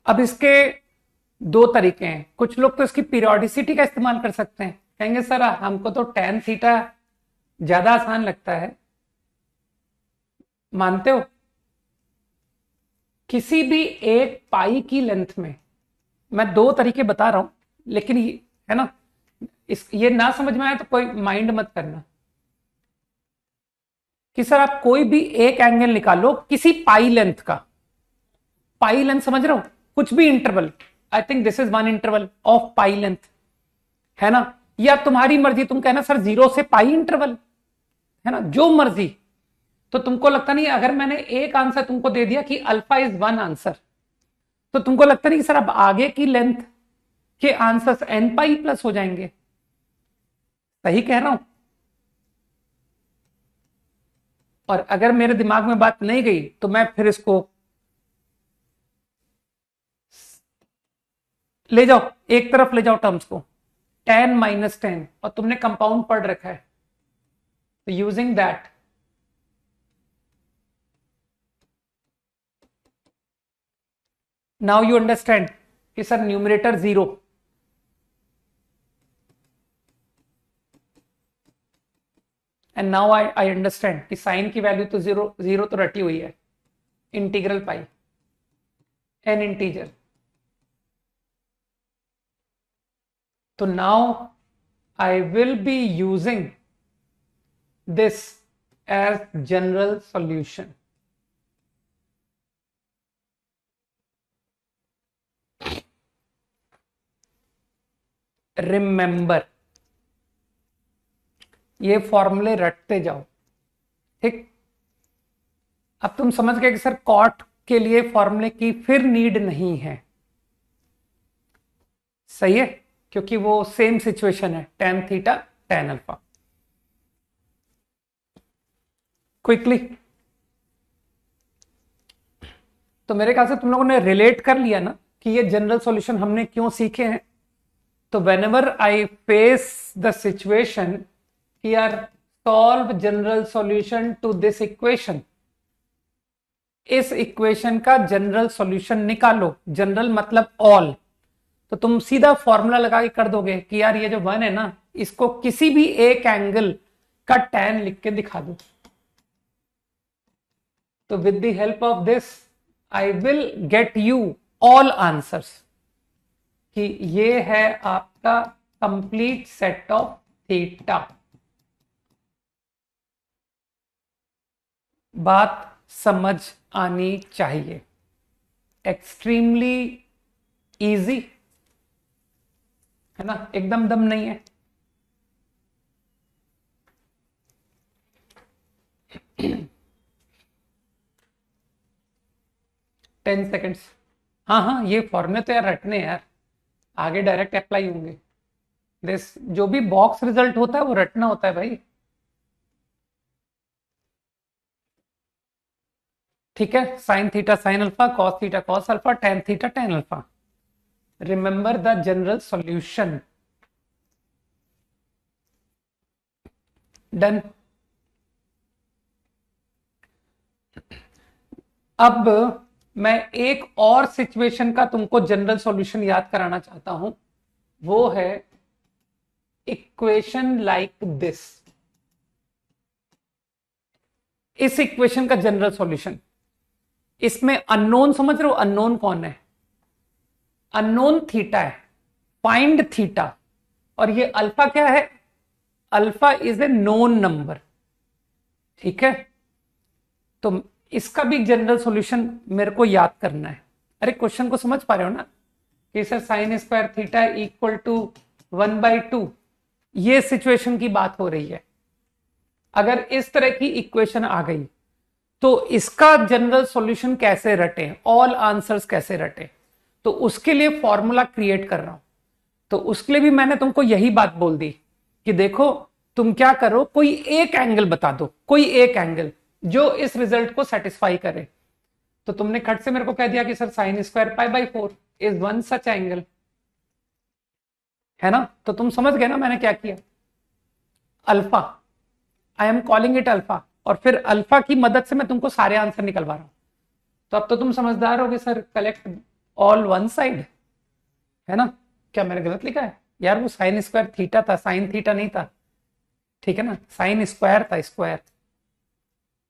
अब इसके दो तरीके हैं, कुछ लोग तो इसकी पीरियोडिसिटी का इस्तेमाल कर सकते हैं, कहेंगे सर हमको तो tan थीटा ज्यादा आसान लगता है। मानते हो किसी भी एक पाई की लेंथ में, मैं दो तरीके बता रहा हूं, लेकिन है ना, ये ना समझ में आए तो कोई माइंड मत करना, कि सर आप कोई भी एक एंगल निकालो किसी पाई लेंथ का, पाई लेंथ समझ रहे हो, कुछ भी interval, I think this is one interval of pi length, है ना, या तुम्हारी मर्जी, तुम कहना सर 0 से पाई इंटरवल, है ना, जो मर्जी। तो तुमको लगता नहीं, अगर मैंने एक आंसर तुमको दे दिया कि अल्फा इज वन आंसर, तो तुमको लगता नहीं कि सर अब आगे की लेंथ के आंसर्स एन पाई प्लस हो जाएंगे। सही कह रहा हूं। और अगर मेरे दिमाग में बात नहीं गई तो मैं फिर इसको ले जाओ, एक तरफ ले जाओ टर्म्स को, tan माइनस टेन, और तुमने कंपाउंड पढ़ रखा है, तो using that now you understand कि sir numerator 0, and now I understand कि साइन की वैल्यू तो 0 तो रटी हुई है, इंटीग्रल पाई एन इंटीजर. तो now I will be using this as general solution. Remember, ये फॉर्मूले रटते जाओ. ठीक, अब तुम समझ गए कि सर कॉट के लिए फॉर्मूले की फिर नीड नहीं है. सही है, क्योंकि वो सेम सिचुएशन है, tan theta tan alpha. Quickly, तो मेरे ख्याल से तुम लोगों ने रिलेट कर लिया ना कि ये जनरल सॉल्यूशन हमने क्यों सीखे हैं. तो whenever I face the situation here, solve general solution to this equation. इस इक्वेशन का जनरल सॉल्यूशन निकालो. जनरल मतलब ऑल. तो तुम सीधा फॉर्मूला लगा के कर दोगे कि यार ये जो 1 है ना, इसको किसी भी एक एंगल का tan लिख के दिखा दो. तो with the help of this I will get you all answers कि ये है आपका कंप्लीट सेट ऑफ थीटा. बात समझ आनी चाहिए. एक्सट्रीमली इजी है ना, एकदम दम नहीं है. Ten seconds. हाँ हाँ, ये फॉर्मूले तो यार रटने यार, आगे डायरेक्ट अप्लाई होंगे. दिस जो भी बॉक्स रिजल्ट होता है वो रटना होता है भाई. ठीक है, sine theta sine alpha, cos theta cos alpha, tan theta tan alpha. Remember the general solution. Done. अब मैं एक और सिचुएशन का तुमको जनरल सॉल्यूशन याद कराना चाहता हूं. वो है इक्वेशन लाइक दिस. इस इक्वेशन का जनरल सॉल्यूशन, इसमें अननोन समझ रहे हो. अननोन कौन है? अननोन थीटा है. Find theta. और ये अल्फा क्या है? Alpha is a known number. ठीक है, तो इसका भी जनरल सॉल्यूशन मेरे को याद करना है. अरे क्वेश्चन को समझ पा रहे हो ना कि sir sine square theta equal to 1/2, ये सिचुएशन की बात हो रही है. अगर इस तरह की इक्वेशन आ गई तो इसका जनरल सॉल्यूशन कैसे रटे, ऑल आंसर्स कैसे रटे. तो उसके लिए फॉर्मूला क्रिएट कर रहा हूं. तो उसके लिए भी मैंने तुमको यही बात बोल दी कि देखो तुम क्या करो, कोई एक एंगल बता दो, कोई एक एंगल जो इस रिजल्ट को सेटिस्फाई करे. तो तुमने खट से मेरे को कह दिया कि sir sine square π/4 is one such angle, है ना. तो तुम समझ गए ना मैंने क्या किया. Alpha, I am calling it alpha, और फिर अल्फा की मदद से मैं तुमको सारे आंसर निकलवा रहा हूं. तो अब तो तुम समझदार हो कि sir collect all one side, है ना. क्या मैंने गलत लिखा है यार? वो साइन स्क्वायर थीटा था, साइन थीटा नहीं था. ठीक है ना, साइन स्क्वायर था, स्क्वायर.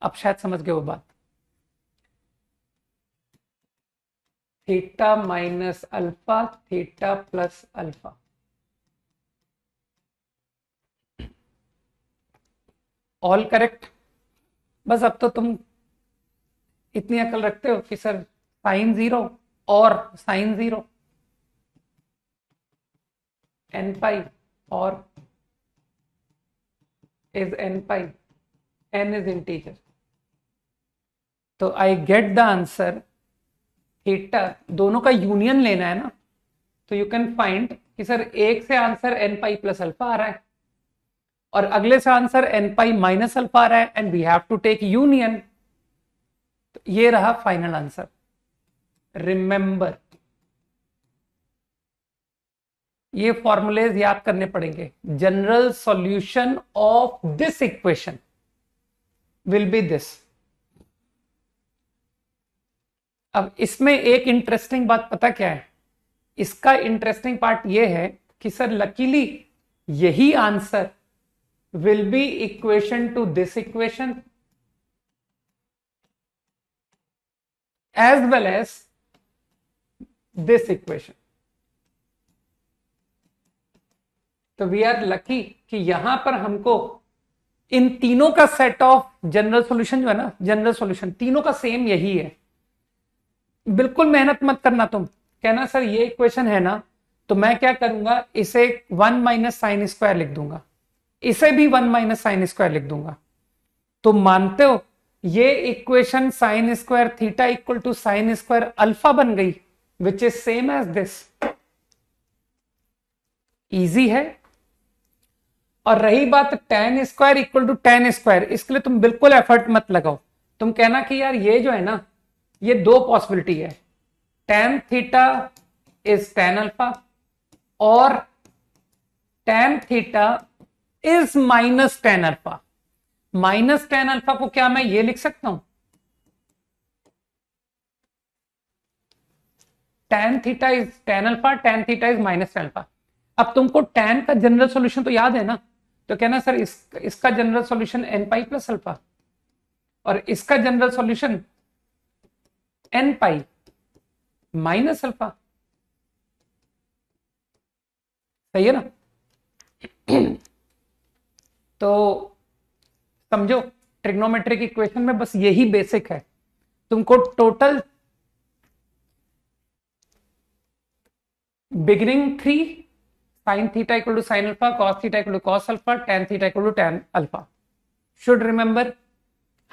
अब शायद समझ गए वो बात. Theta minus alpha, theta plus alpha. All correct. बस अब तो तुम इतनी अकल रखते हो कि सर साइन 0 और साइन 0 एन पाई और is n pi, n is integer. तो I get the answer. Theta दोनों का यूनियन लेना है ना, तो यू कैन फाइंड कि सर एक से answer n pi plus alpha आ रहा है और अगले से answer n pi minus alpha आ रहा है, and we have to take union. तो ये रहा फाइनल आंसर. रिमेंबर, ये फॉर्मूलेज याद करने पड़ेंगे. General solution of this equation will be this. अब इसमें एक इंटरेस्टिंग बात पता क्या है, इसका इंटरेस्टिंग पार्ट ये है कि सर लकीली यही answer will be equation to this equation as well as this equation. तो वी आर लकी कि यहां पर हमको इन तीनों का सेट ऑफ जनरल सॉल्यूशन जो है ना, जनरल सॉल्यूशन तीनों का सेम यही है। बिल्कुल मेहनत मत करना, तुम कहना सर ये इक्वेशन है ना, तो मैं क्या करूंगा, इसे 1 माइनस साइन स्क्वायर लिख दूंगा, इसे भी 1 माइनस साइन स्क्वायर लिख दूंगा। तो मानते हो ये equation sine square theta equal to sine square alpha बन गई, which is same as this. Easy है। और रही बात tan square equal to tan square, इसके लिए तुम बिल्कुल एफर्ट मत लगाओ। तुम कहना कि यार ये जो है ना, ये दो पॉसिबिलिटी है, tan theta is tan alpha और tan theta is minus tan alpha. Minus tan alpha को क्या मैं ये लिख सकता हूं, tan theta is tan alpha, tan theta is minus tan alpha. अब तुमको टेन का जनरल सॉल्यूशन तो याद है ना, तो कहना सर इसका general solution N pi plus alpha और इसका general solution N pi minus alpha. सही है ना? तो समझो ट्रिग्नोमेट्रिक इक्वेशन में बस यही बेसिक है। तुमको total beginning 3 sine theta equal to sine alpha, cos theta equal to cos alpha, tan theta equal to tan alpha, should remember.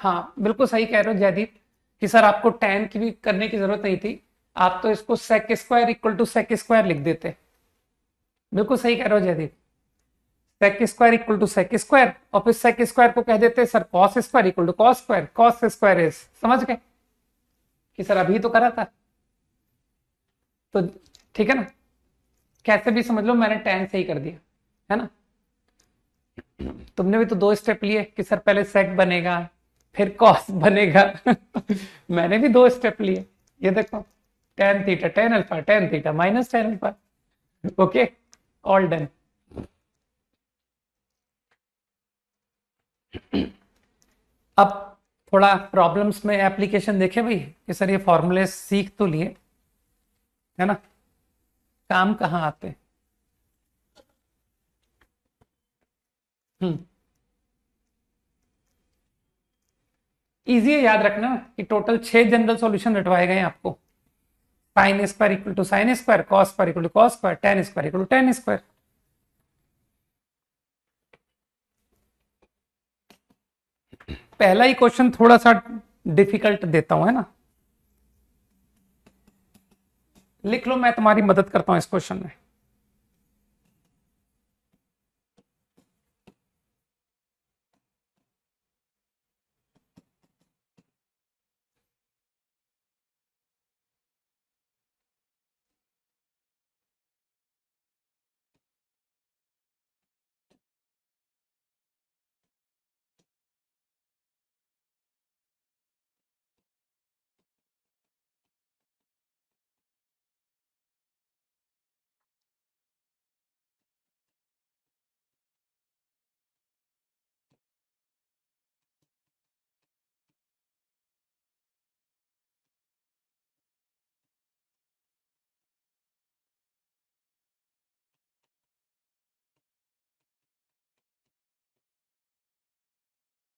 हाँ बिल्कुल सही कह रहे हो जयदीप कि सर आपको टेन की भी करने की जरूरत नहीं थी, आप तो इसको sec square equal to sec square लिख देते। बिल्कुल सही कह रहे हो Jaideep, sec square equal to sec square और फिर सेक स्क्वायर को कह देते sir cos square equal to cos square, cos square is, समझ गए कि सर अभी तो करा था। तो ठीक है ना, कैसे भी समझ लो मैंने टेन से ही कर दिया है ना। तुमने भी तो दो स्टेप लिए कि सर पहले सेक बनेगा फिर कॉस बनेगा। मैंने भी दो स्टेप लिए, ये देखो tan theta tan alpha, tan theta minus tan alpha. Okay, all done. अब थोड़ा प्रॉब्लम्स में एप्लीकेशन देखे भाई कि सर ये फॉर्मूले सीख तो लिए है ना, काम कहाँ आते। इजी है याद रखना कि टोटल 6 जनरल सॉल्यूशन रटवाए गए आपको। Sine square equal to sine square, cos square equal to cos square, tan square equal to tan square. पहला ही क्वेश्चन थोड़ा सा डिफिकल्ट देता हूं है ना, लिख लो, मैं तुम्हारी मदद करता हूं इस क्वेश्चन में।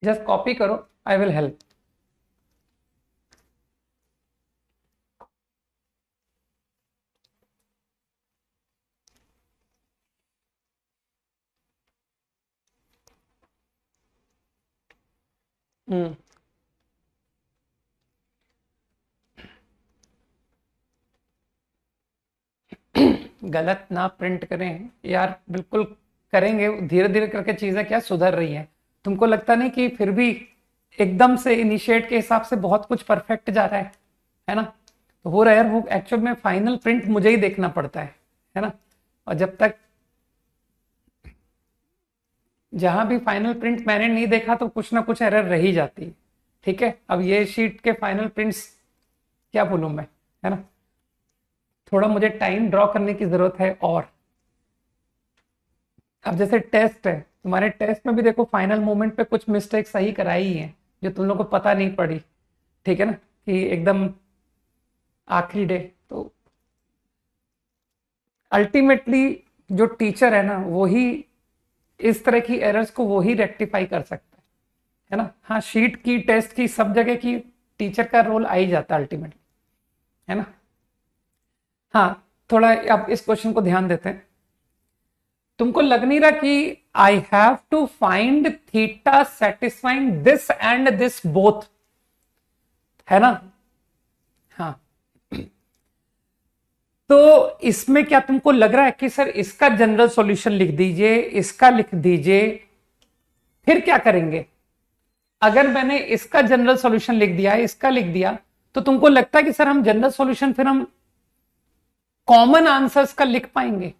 जस्ट कॉपी करो, आई विल हेल्प। गलत ना प्रिंट करें यार, बिल्कुल करेंगे, धीरे धीरे करके चीजें क्या सुधर रही हैं। तुमको लगता नहीं कि फिर भी एकदम से इनिशिएट के हिसाब से बहुत कुछ परफेक्ट जा रहा है ना। तो हो रहा है यार, वो एक्चुअल में फाइनल प्रिंट मुझे ही देखना पड़ता है ना। और जब तक जहां भी फाइनल प्रिंट मैंने नहीं देखा तो कुछ ना कुछ एरर रह ही जाती है। ठीक है, अब ये शीट के फाइनल प्रिंट्स क्या बोलूं मैं, है ना। थोड़ा मुझे टाइम ड्रॉ करने की जरूरत है। और अब जैसे टेस्ट है, तुम्हारे टेस्ट में भी देखो फाइनल मोमेंट पे कुछ मिस्टेक सही कराई ही है जो तुम लोग को पता नहीं पड़ी, ठीक है ना, कि एकदम आखिरी डे। तो अल्टीमेटली जो टीचर है ना, वो ही इस तरह की एरर्स को वो ही रेक्टिफाई कर सकता है ना। हाँ, शीट की, टेस्ट की, सब जगह की टीचर का रोल आ ही जाता है अल्टीमेटली, है ना। हाँ, थोड़ा अब इस क्वेश्चन को ध्यान देते हैं। तुमको लग नहीं रहा कि I have to find theta satisfying this and this both, है ना। हाँ, तो इसमें क्या तुमको लग रहा है कि सर इसका जनरल सॉल्यूशन लिख दीजिए, इसका लिख दीजिए, फिर क्या करेंगे? अगर मैंने इसका जनरल सॉल्यूशन लिख दिया, इसका लिख दिया, तो तुमको लगता है कि सर हम जनरल सॉल्यूशन फिर हम कॉमन आंसर्स का लिख पाएंगे?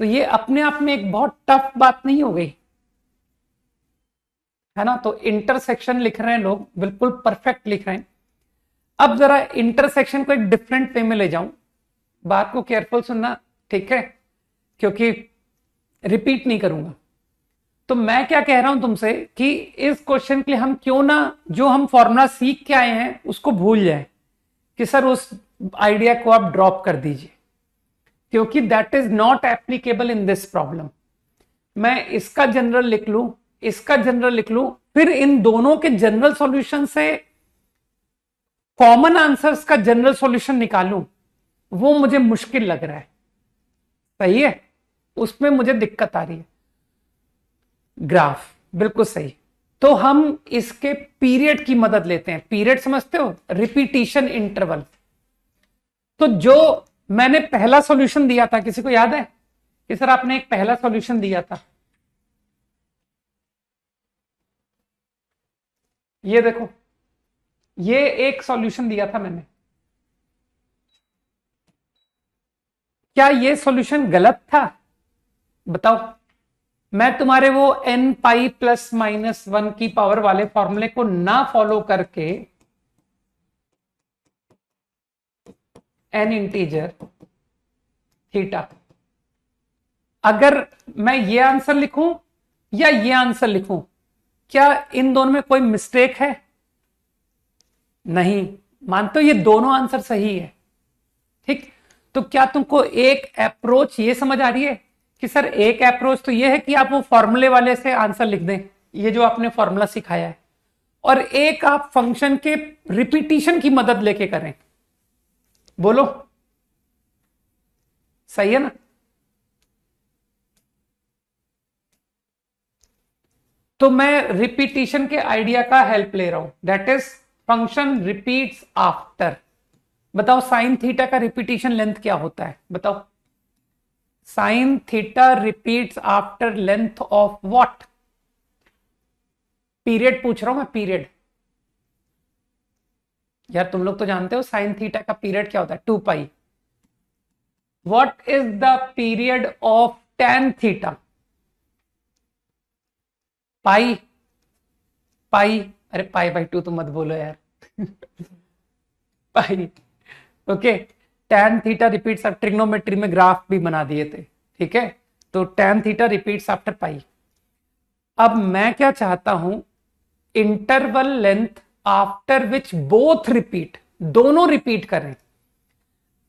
तो ये अपने आप में एक बहुत टफ बात नहीं हो गई, है ना। तो इंटरसेक्शन लिख रहे हैं लोग, बिल्कुल परफेक्ट लिख रहे हैं। अब जरा इंटरसेक्शन को एक डिफरेंट वे में ले जाऊं, बात को केयरफुल सुनना, ठीक है, क्योंकि रिपीट नहीं करूंगा। तो मैं क्या कह रहा हूं तुमसे कि इस क्वेश्चन के लिए हम क्यों ना जो हम फॉर्मूला सीख के आए हैं उसको भूल जाएं, कि सर उस आइडिया को आप ड्रॉप कर दीजिए, क्योंकि that is not applicable in this problem. मैं इसका जनरल लिख लूं, इसका जनरल लिख लूं, फिर इन दोनों के जनरल सॉल्यूशन से कॉमन आंसर्स का जनरल सॉल्यूशन निकालूं, वो मुझे मुश्किल लग रहा है, सही है, उसमें मुझे दिक्कत आ रही है। ग्राफ बिल्कुल सही। तो हम इसके पीरियड की मदद लेते हैं। पीरियड समझते हो? Repetition interval. तो जो मैंने पहला सॉल्यूशन दिया था, किसी को याद है कि सर आपने एक पहला सॉल्यूशन दिया था? ये देखो, ये एक सॉल्यूशन दिया था मैंने। क्या ये सॉल्यूशन गलत था? बताओ। मैं तुम्हारे वो n पाई प्लस माइनस 1 की पावर वाले फॉर्मूले को ना फॉलो करके n इंटीजर थीटा, अगर मैं ये आंसर लिखूं या ये आंसर लिखूं, क्या इन दोनों में कोई मिस्टेक है? नहीं, मानते हो ये दोनों आंसर सही है, ठीक। तो क्या तुमको एक अप्रोच ये समझ आ रही है कि सर एक अप्रोच तो ये है कि आप वो फॉर्मूले वाले से आंसर लिख दें, ये जो आपने फॉर्मूला सिखाया है, और एक आप फंक्शन के रिपीटिशन की मदद लेके करें। बोलो, सही है ना? तो मैं रिपीटिशन के आइडिया का हेल्प ले रहा हूं, that is function repeats after. बताओ साइन थीटा का रिपीटिशन लेंथ क्या होता है? बताओ। Sine theta repeats after length of what? Period पूछ रहा हूं मैं, पीरियड। यार तुम लोग तो जानते हो साइन थीटा का पीरियड क्या होता है, 2 pi. What is the period of tan theta? Pi. Pi, अरे पाई बाई 2 तो मत बोलो यार pi, okay. tan theta repeats, अब ट्रिग्नोमेट्री में ग्राफ भी बना दिए थे, ठीक है। तो tan theta repeats after pi. अब मैं क्या चाहता हूं, interval length after which both repeat, दोनों रिपीट करें।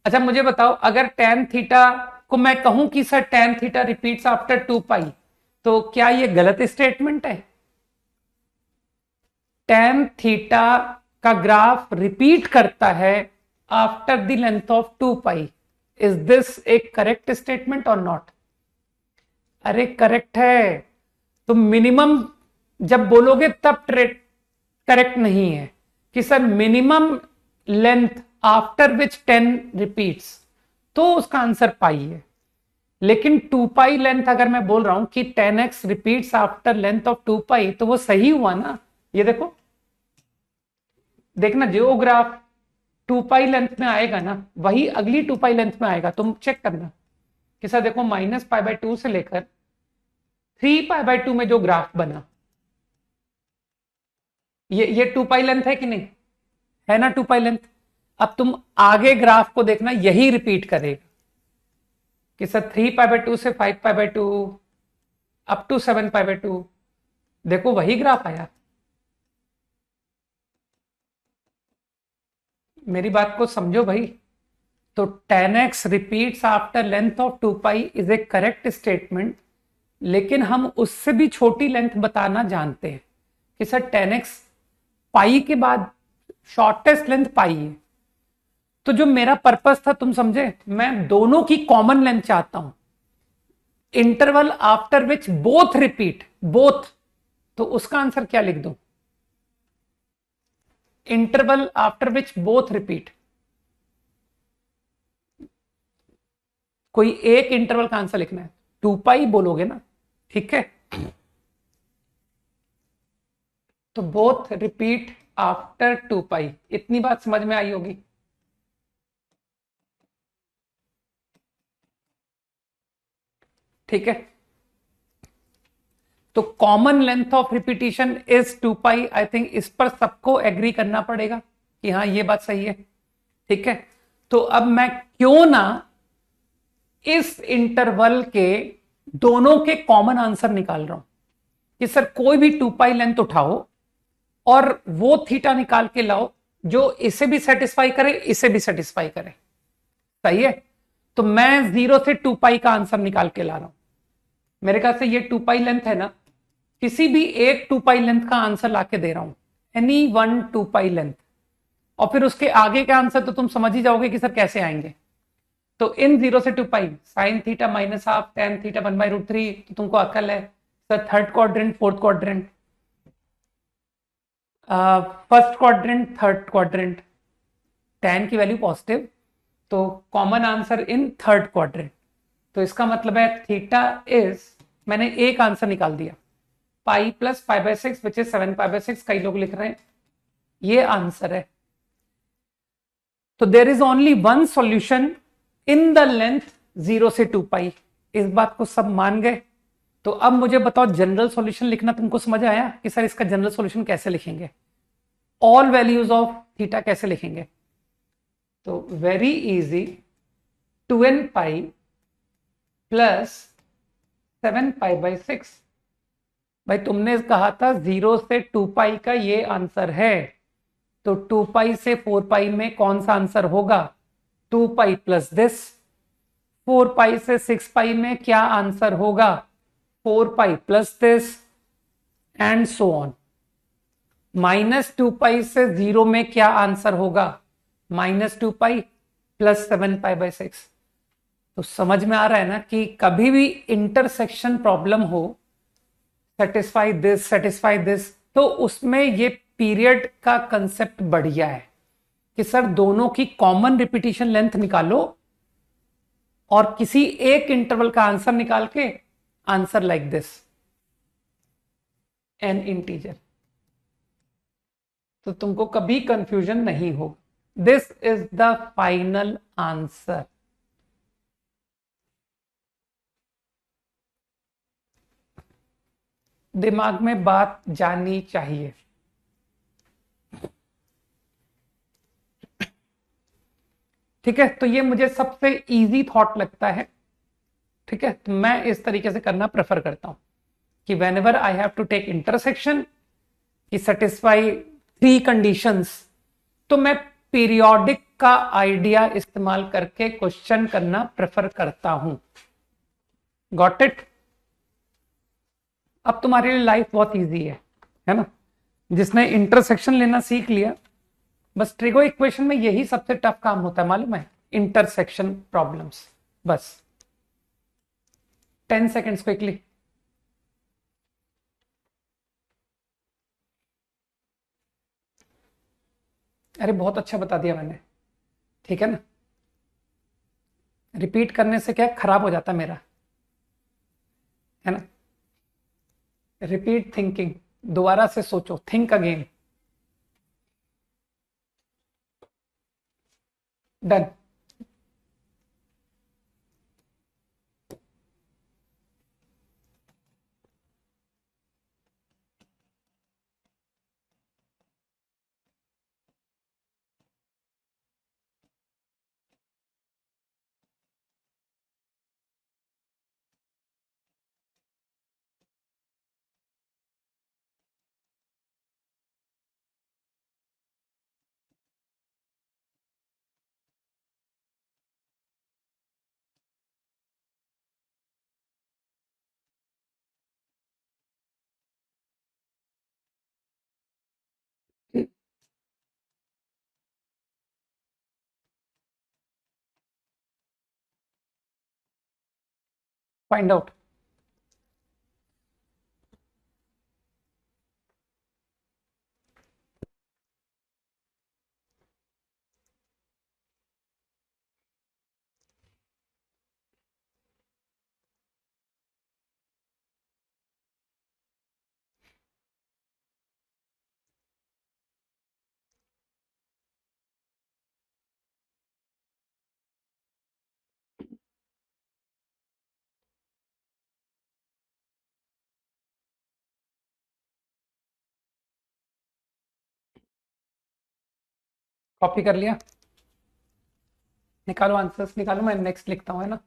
अच्छा मुझे बताओ, अगर tan थीटा को मैं कहूं कि sir tan theta repeats after 2 पाई, तो क्या ये गलत स्टेटमेंट है? tan थीटा का ग्राफ रिपीट करता है after the length of 2 pi. Is this A correct statement और नॉट? अरे करेक्ट है। तो मिनिमम जब बोलोगे तब करेक्ट नहीं है कि सर मिनिमम लेंथ आफ्टर विच 10 रिपीट्स, तो उसका आंसर पाई है। लेकिन 2 पाई लेंथ अगर मैं बोल रहा हूं कि 10x repeats after length of 2 पाई, तो वो सही हुआ ना। ये देखो, देखना जो ग्राफ 2 पाई लेंथ में आएगा ना, वही अगली 2 पाई लेंथ में आएगा। तुम चेक करना कि सर देखो -π/2 से लेकर 3π/2 में जो ग्राफ बना, ये 2 पाई लेंथ है कि नहीं? है ना 2 पाई लेंथ। अब तुम आगे ग्राफ को देखना, यही रिपीट करेगा कि सर 3 पाई/2 से 5 पाई/2 अप टू 7 पाई/2, देखो वही ग्राफ आया। मेरी बात को समझो भाई। तो 10x repeats after length of 2 pi is A correct statement, लेकिन हम उससे भी छोटी लेंथ बताना जानते हैं कि सर 10x पाई के बाद शॉर्टेस्ट लेंथ पाई है। तो जो मेरा पर्पस था तुम समझे, मैं दोनों की कॉमन लेंथ चाहता हूं, interval after which both repeat, both. तो उसका आंसर क्या लिख दूं? Interval after which both repeat. कोई एक इंटरवल का आंसर लिखना है, 2 पाई बोलोगे ना, ठीक है। तो बोथ रिपीट आफ्टर 2 पाई, इतनी बात समझ में आई होगी। ठीक है, तो common length of repetition is 2 pi. I think इस पर सबको एग्री करना पड़ेगा कि हाँ ये बात सही है। ठीक है, तो अब मैं क्यों ना इस इंटरवल के दोनों के कॉमन आंसर निकाल रहा हूं कि सर कोई भी 2 पाई लेंथ उठाओ और वो थीटा निकाल के लाओ जो इसे भी सेटिस्फाई करे, इसे भी सेटिस्फाई करे। सही है, तो मैं 0 से 2 पाई का आंसर निकाल के ला रहा हूं। मेरे ख्याल से ये 2 पाई लेंथ है ना, किसी भी एक 2 पाई लेंथ का आंसर लाके दे रहा हूं, एनी वन 2 पाई लेंथ। और फिर उसके आगे का आंसर तो तुम समझ ही जाओगे कि सर कैसे आएंगे। तो इन 0 से 2 pi sine theta minus half tan theta 1/√3, तो तुमको अकल है sir, third quadrant, fourth quadrant, first quadrant, third quadrant, tan की वैल्यू पॉजिटिव, तो common answer in third quadrant. तो इसका मतलब है थीटा इज, मैंने एक आंसर निकाल दिया, पाई प्लस पाई/6 विच इज 7 पाई/6। कई लोग लिख रहे हैं ये आंसर है। तो there is only one solution in the length 0 से 2 पाई। इस बात को सब मान गए। तो अब मुझे बताओ जनरल सॉल्यूशन लिखना तुमको समझ आया कि सर इसका जनरल सॉल्यूशन कैसे लिखेंगे, ऑल वैल्यूज ऑफ थीटा कैसे लिखेंगे? तो very easy, 2n pi plus 7 पाई/6। भाई तुमने कहा था 0 से 2 पाई का ये आंसर है, तो 2 पाई से 4 पाई में कौन सा आंसर होगा? 2 पाई प्लस दिस। 4 पाई से 6 पाई में क्या आंसर होगा? 4 pi plus this, and so on. -2 पाई से 0 में क्या आंसर होगा? -2 पाई प्लस 7 पाई/6। तो समझ में आ रहा है ना कि कभी भी इंटरसेक्शन प्रॉब्लम हो, सेटिस्फाई दिस, तो उसमें ये पीरियड का कंसेप्ट बढ़िया है कि सर दोनों की कॉमन रिपीटिशन लेंथ निकालो और किसी एक इंटरवल का आंसर निकाल के answer like this, N integer. तो तुमको कभी कंफ्यूजन नहीं होगा। This is the final answer. दिमाग में बात जानी चाहिए। ठीक है, तो ये मुझे सबसे इजी थॉट लगता है। ठीक है, तो मैं इस तरीके से करना प्रेफर करता हूं कि whenever I have to take intersection कि सेटिस्फाई 3 कंडीशंस, तो मैं पीरियोडिक का आइडिया इस्तेमाल करके क्वेश्चन करना प्रेफर करता हूं। Got it? अब तुम्हारे लिए लाइफ बहुत इजी है ना? जिसने इंटरसेक्शन लेना सीख लिया, बस ट्रिगो इक्वेशन में यही सबसे टफ काम होता है, मालूम है? Intersection problems. बस 10 सेकेंड्स क्विकली। अरे बहुत अच्छा बता दिया मैंने, ठीक है ना? रिपीट करने से क्या खराब हो जाता मेरा, है ना? रिपीट थिंकिंग, दोबारा से सोचो, think again. Done. Find out. Copy कर लिया, निकालो आंसर्स निकालो, मैं नेक्स्ट लिखता हूँ, है ना।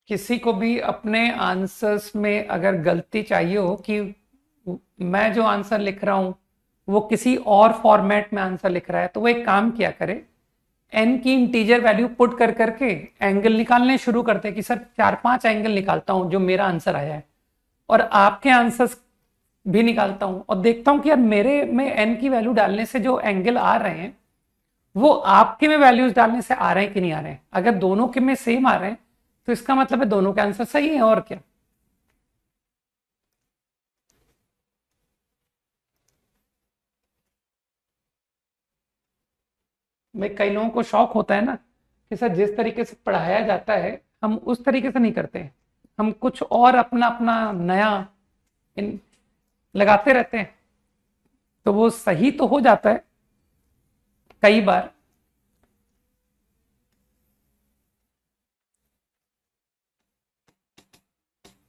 किसी को भी अपने आंसर्स में अगर गलती चाहिए हो कि मैं जो आंसर लिख रहा हूं वो किसी और फॉर्मेट में आंसर लिख रहा है, तो वो एक काम किया करे, एन की इंटीजर वैल्यू पुट कर करके एंगल निकालने शुरू करते हैं कि सर 4-5 एंगल निकालता हूं जो मेरा आंसर आया है, और आपके आंसर्स भी निकालता हूं और देखता हूं कि यार मेरे में एन की वैल्यू डालने से जो एंगल आ रहे हैं वो आपके में वैल्यूज डालने से आ रहे हैं कि नहीं आ रहे हैं। अगर दोनों के में सेम आ रहे हैं तो इसका मतलब है दोनों के आंसर सही है, और क्या। भाई कई लोगों को शौक होता है ना कि सर जिस तरीके से पढ़ाया जाता है हम उस तरीके से नहीं करते हैं, हम कुछ और अपना अपना नया इन लगाते रहते हैं, तो वो सही तो हो जाता है कई बार।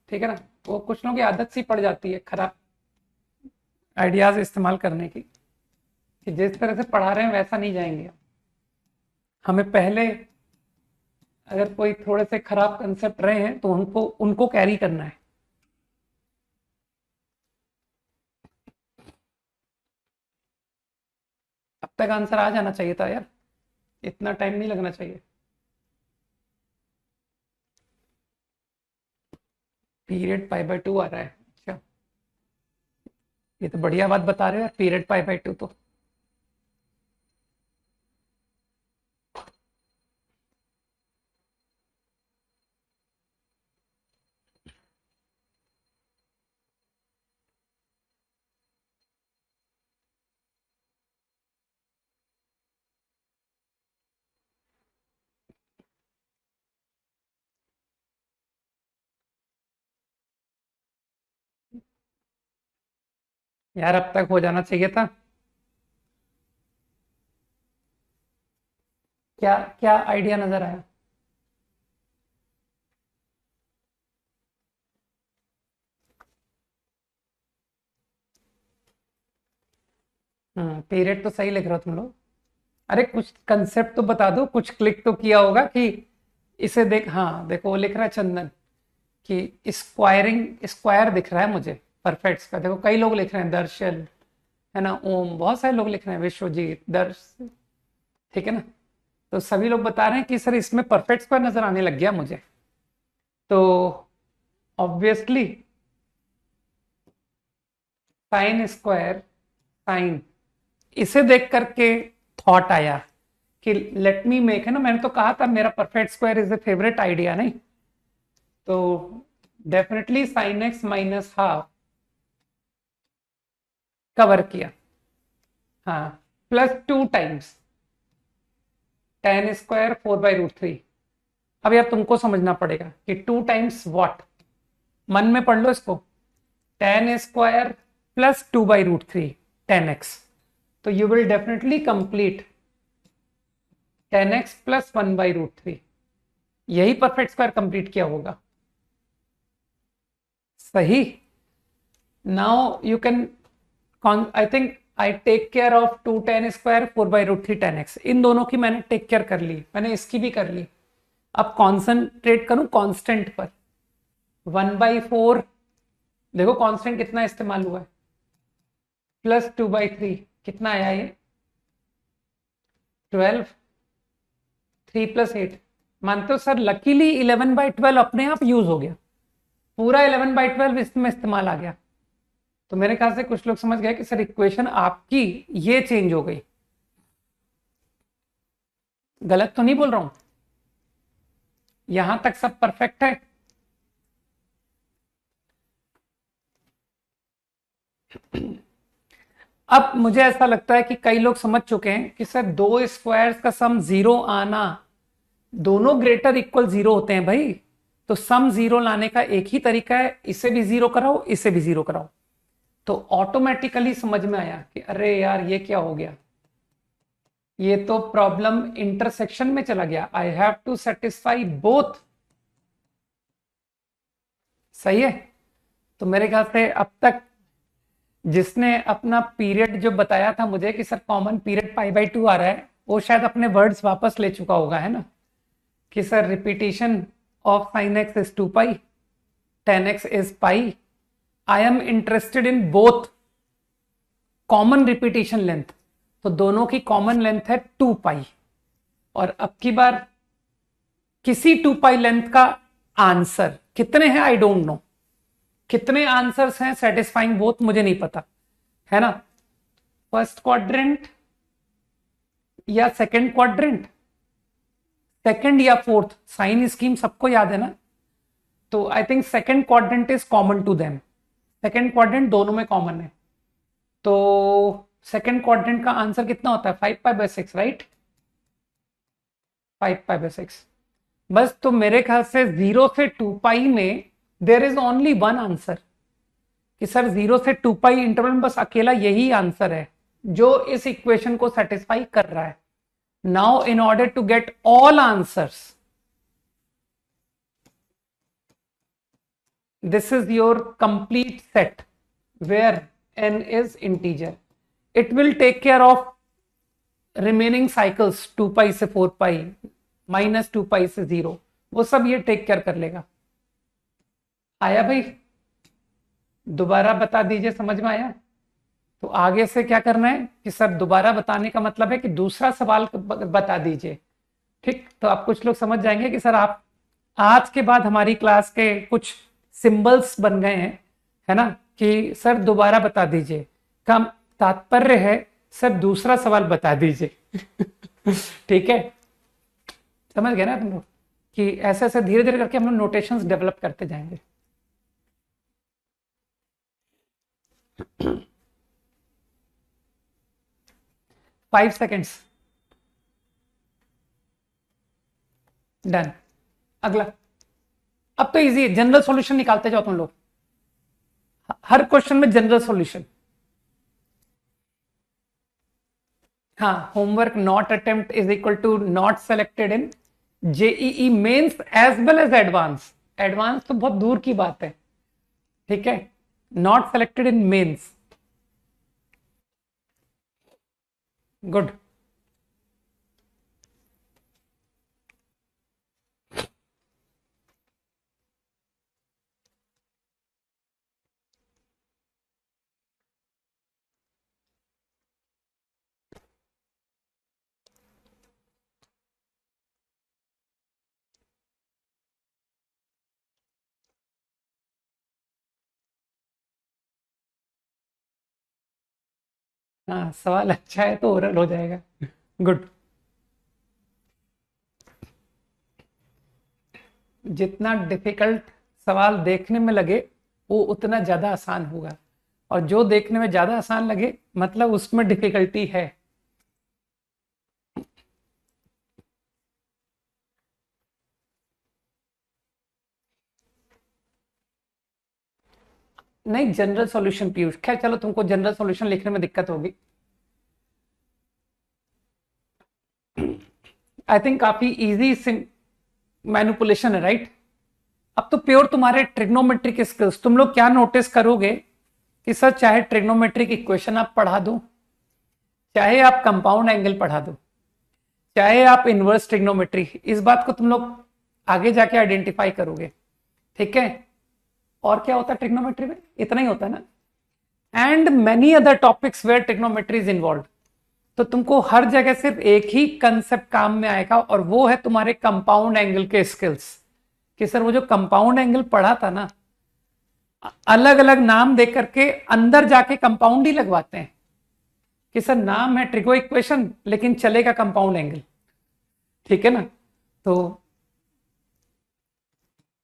ठीक है ना, वो कुछ लोगों की आदत सी पड़ जाती है खराब आइडियाज इस्तेमाल करने की, कि जिस तरह से पढ़ा रहे हैं वैसा नहीं जाएंगे। हमें पहले अगर कोई थोड़े से खराब कंसेप्ट रहे हैं तो उनको उनको कैरी करना है। अब तक आंसर आ जाना चाहिए था यार, इतना टाइम नहीं लगना चाहिए। पीरियड पाई/2 आ रहा है, अच्छा ये तो बढ़िया बात बता रहे हो यार, पीरियड पाई/2 तो यार अब तक हो जाना चाहिए था। क्या क्या आइडिया नजर आया? पीरियड तो सही लिख रहे हो तुम लोग। अरे कुछ कंसेप्ट तो बता दो, कुछ क्लिक तो किया होगा कि इसे देख। हाँ देखो वो लिख रहा है चंदन कि स्क्वायरिंग स्क्वायर दिख रहा है मुझे परफेक्ट्स का। देखो कई लोग लिख रहे हैं, दर्शन है ना, ओम, बहुत सारे लोग लिख रहे हैं, विश्वजीत, दर्श, ठीक है ना। तो सभी लोग बता रहे हैं कि सर इसमें परफेक्ट स्क्वायर नजर आने लग गया मुझे। तो ऑब्वियसली साइन स्क्वायर, साइन, इसे देख करके थॉट आया कि लेट मी मेक, है ना, मैंने तो कहा था मेरा perfect square is a favourite idea, नहीं? तो definitely sine x minus half cover किया। हाँ, +2 टाइम्स tan² 4/√3। अब यार तुमको समझना पड़ेगा कि 2 टाइम्स वॉट, मन में पढ़ लो इसको, tan² +2/√3 10x, तो you will definitely complete 10x +1/√3, यही परफेक्ट स्क्वायर कंप्लीट किया होगा। सही। Now you can, I think I take care of 2 tan² 4/√3 10x, इन दोनों की मैंने टेक केयर कर ली, मैंने इसकी भी कर ली। अब कॉन्सेंट्रेट करूं कांस्टेंट पर। 1/4, देखो कांस्टेंट कितना इस्तेमाल हुआ है, +2/3, कितना आया ये? 12, 3+8 मानते हो सर? लकीली 11/12 अपने आप यूज हो गया, पूरा 11/12 इसमें इस्तेमाल आ गया। तो मेरे ख्याल से कुछ लोग समझ गए कि सर इक्वेशन आपकी ये चेंज हो गई। गलत तो नहीं बोल रहा हूं? यहां तक सब परफेक्ट है? अब मुझे ऐसा लगता है कि कई लोग समझ चुके हैं कि सर दो स्क्वायर्स का सम 0 आना, दोनों ग्रेटर इक्वल 0 होते हैं भाई, तो सम 0 लाने का एक ही तरीका है, इसे भी 0 कराओ, इसे भी 0 कराओ। तो ऑटोमेटिकली समझ में आया कि अरे यार ये क्या हो गया, ये तो प्रॉब्लम इंटरसेक्शन में चला गया। I have to satisfy both. सही है? तो मेरे ख्याल से अब तक जिसने अपना पीरियड जो बताया था मुझे कि सर कॉमन पीरियड π/2 आ रहा है, वो शायद अपने वर्ड्स वापस ले चुका होगा, है ना? कि sir repetition of sin x is 2π, tan x is π। I am interested in both common repetition length, तो दोनों की कॉमन लेंथ है 2π। और अब की बार किसी 2π लेंथ का आंसर कितने हैं आई डोंट नो, कितने आंसर्स हैं सेटिस्फाइंग बोथ मुझे नहीं पता, है ना? फर्स्ट क्वाड्रेंट या सेकंड क्वाड्रेंट, सेकंड या फोर्थ, साइन स्कीम सबको याद है ना? तो I think second quadrant is common to them, second quadrant दोनों में कॉमन है। तो सेकंड क्वाड्रेंट का आंसर कितना होता है? 5π/6, राइट? 5π/6। बस तो मेरे ख्याल से 0 से 2π में there is only one answer, कि सर 0 से 2π इंटरवल में बस अकेला यही आंसर है जो इस इक्वेशन को सेटिस्फाई कर रहा है। Now in order to get all answers, this is your complete set where n is integer. It will take care of remaining cycles 2π से 4π minus 2π से 0, वो सब ये टेक केयर कर लेगा। आया भाई? दोबारा बता दीजिए, समझ में आया? तो आगे से क्या करना है कि सर दोबारा बताने का मतलब है कि दूसरा सवाल बता दीजिए, ठीक? तो आप कुछ लोग समझ जाएंगे कि सर आप आज के बाद हमारी क्लास के कुछ सिंबल्स बन गए हैं, है ना? कि सर दोबारा बता दीजिए, का तात्पर्य है सर दूसरा सवाल बता दीजिए। ठीक है? समझ गए ना तुम लोग? कि ऐसे ऐसे धीरे धीरे करके हम लोग नोटेशंस डेवलप करते जाएंगे। Five seconds, done. अगला, अब तो इजी है, जनरल सॉल्यूशन निकालते जाओ तुम लोग, हर क्वेश्चन में जनरल सॉल्यूशन। हाँ, homework not attempt is equal to not selected in JEE Mains as well as advance. Advance तो बहुत दूर की बात है, ठीक है? Not selected in Mains, good. हाँ, सवाल अच्छा है तो ओरल हो जाएगा, गुड। जितना डिफिकल्ट सवाल देखने में लगे वो उतना ज्यादा आसान होगा, और जो देखने में ज्यादा आसान लगे मतलब उसमें डिफिकल्टी है। नहीं, जनरल सॉल्यूशन पीयूष, खैर चलो, तुमको जनरल सॉल्यूशन लिखने में दिक्कत होगी। आई थिंक काफी इजी मैनिपुलेशन है, राइट? अब तो प्योर तुम्हारे ट्रिग्नोमेट्रिक स्किल्स, तुम लोग क्या नोटिस करोगे कि सर चाहे ट्रिग्नोमेट्रिक इक्वेशन आप पढ़ा दो, चाहे आप कंपाउंड एंगल पढ़ा दो, चाहे आप इनवर्स ट्रिग्नोमेट्री, इस बात को तुम लोग आगे जाके आइडेंटिफाई करोगे, ठीक है? और क्या होता है ट्रिग्नोमेट्री में? इतना ही होता है ना? And many other topics where trigonometry is involve. तो तुमको हर जगह सिर्फ एक ही कंसेप्ट काम में आएगा, और वो है तुम्हारे कंपाउंड एंगल के स्किल्स। कि सर वो जो कंपाउंड एंगल पढ़ा था ना, अलग अलग नाम दे करके अंदर जाके कंपाउंड ही लगवाते हैं कि सर नाम है ट्रिगो इक्वेशन लेकिन चलेगा कंपाउंड एंगल। ठीक है ना।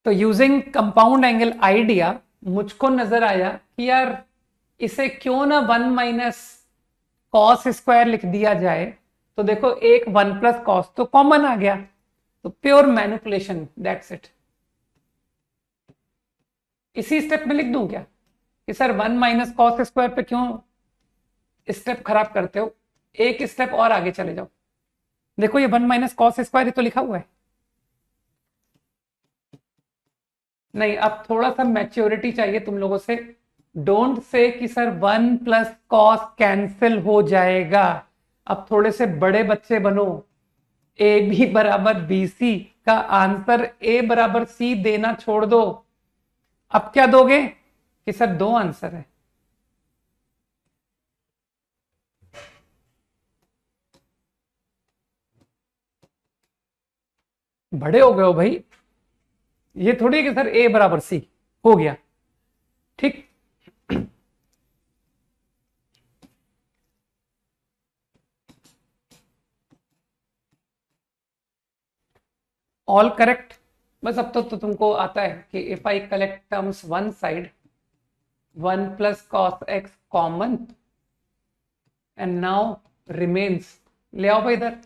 तो यूजिंग कंपाउंड एंगल आइडिया मुझको नजर आया कि यार इसे क्यों ना 1 माइनस कॉस स्क्वायर लिख दिया जाए। तो देखो एक 1 प्लस कॉस तो कॉमन आ गया, तो प्योर मैनिपुलेशन, दैट्स इट। इसी स्टेप में लिख दूं क्या कि सर 1 माइनस कॉस स्क्वायर पे क्यों स्टेप खराब करते हो, एक स्टेप और आगे चले जाओ। देखो ये 1 माइनस कॉस स्क्वायर ही तो लिखा हुआ है। नहीं, अब थोड़ा सा मैच्योरिटी चाहिए तुम लोगों से। डोंट से कि सर 1 प्लस कॉस कैंसिल हो जाएगा। अब थोड़े से बड़े बच्चे बनो। ए बी बराबर बी सी का आंसर ए बराबर सी देना छोड़ दो। अब क्या दोगे कि सर 2 आंसर है। बड़े हो गए हो भाई, ये थोड़ी है कि सर ए बराबर सी हो गया। ठीक, ऑल करेक्ट। बस अब तो तुमको आता है कि if I collect terms one side, 1 plus cos x common and now remains, ले आओ भाई इधर।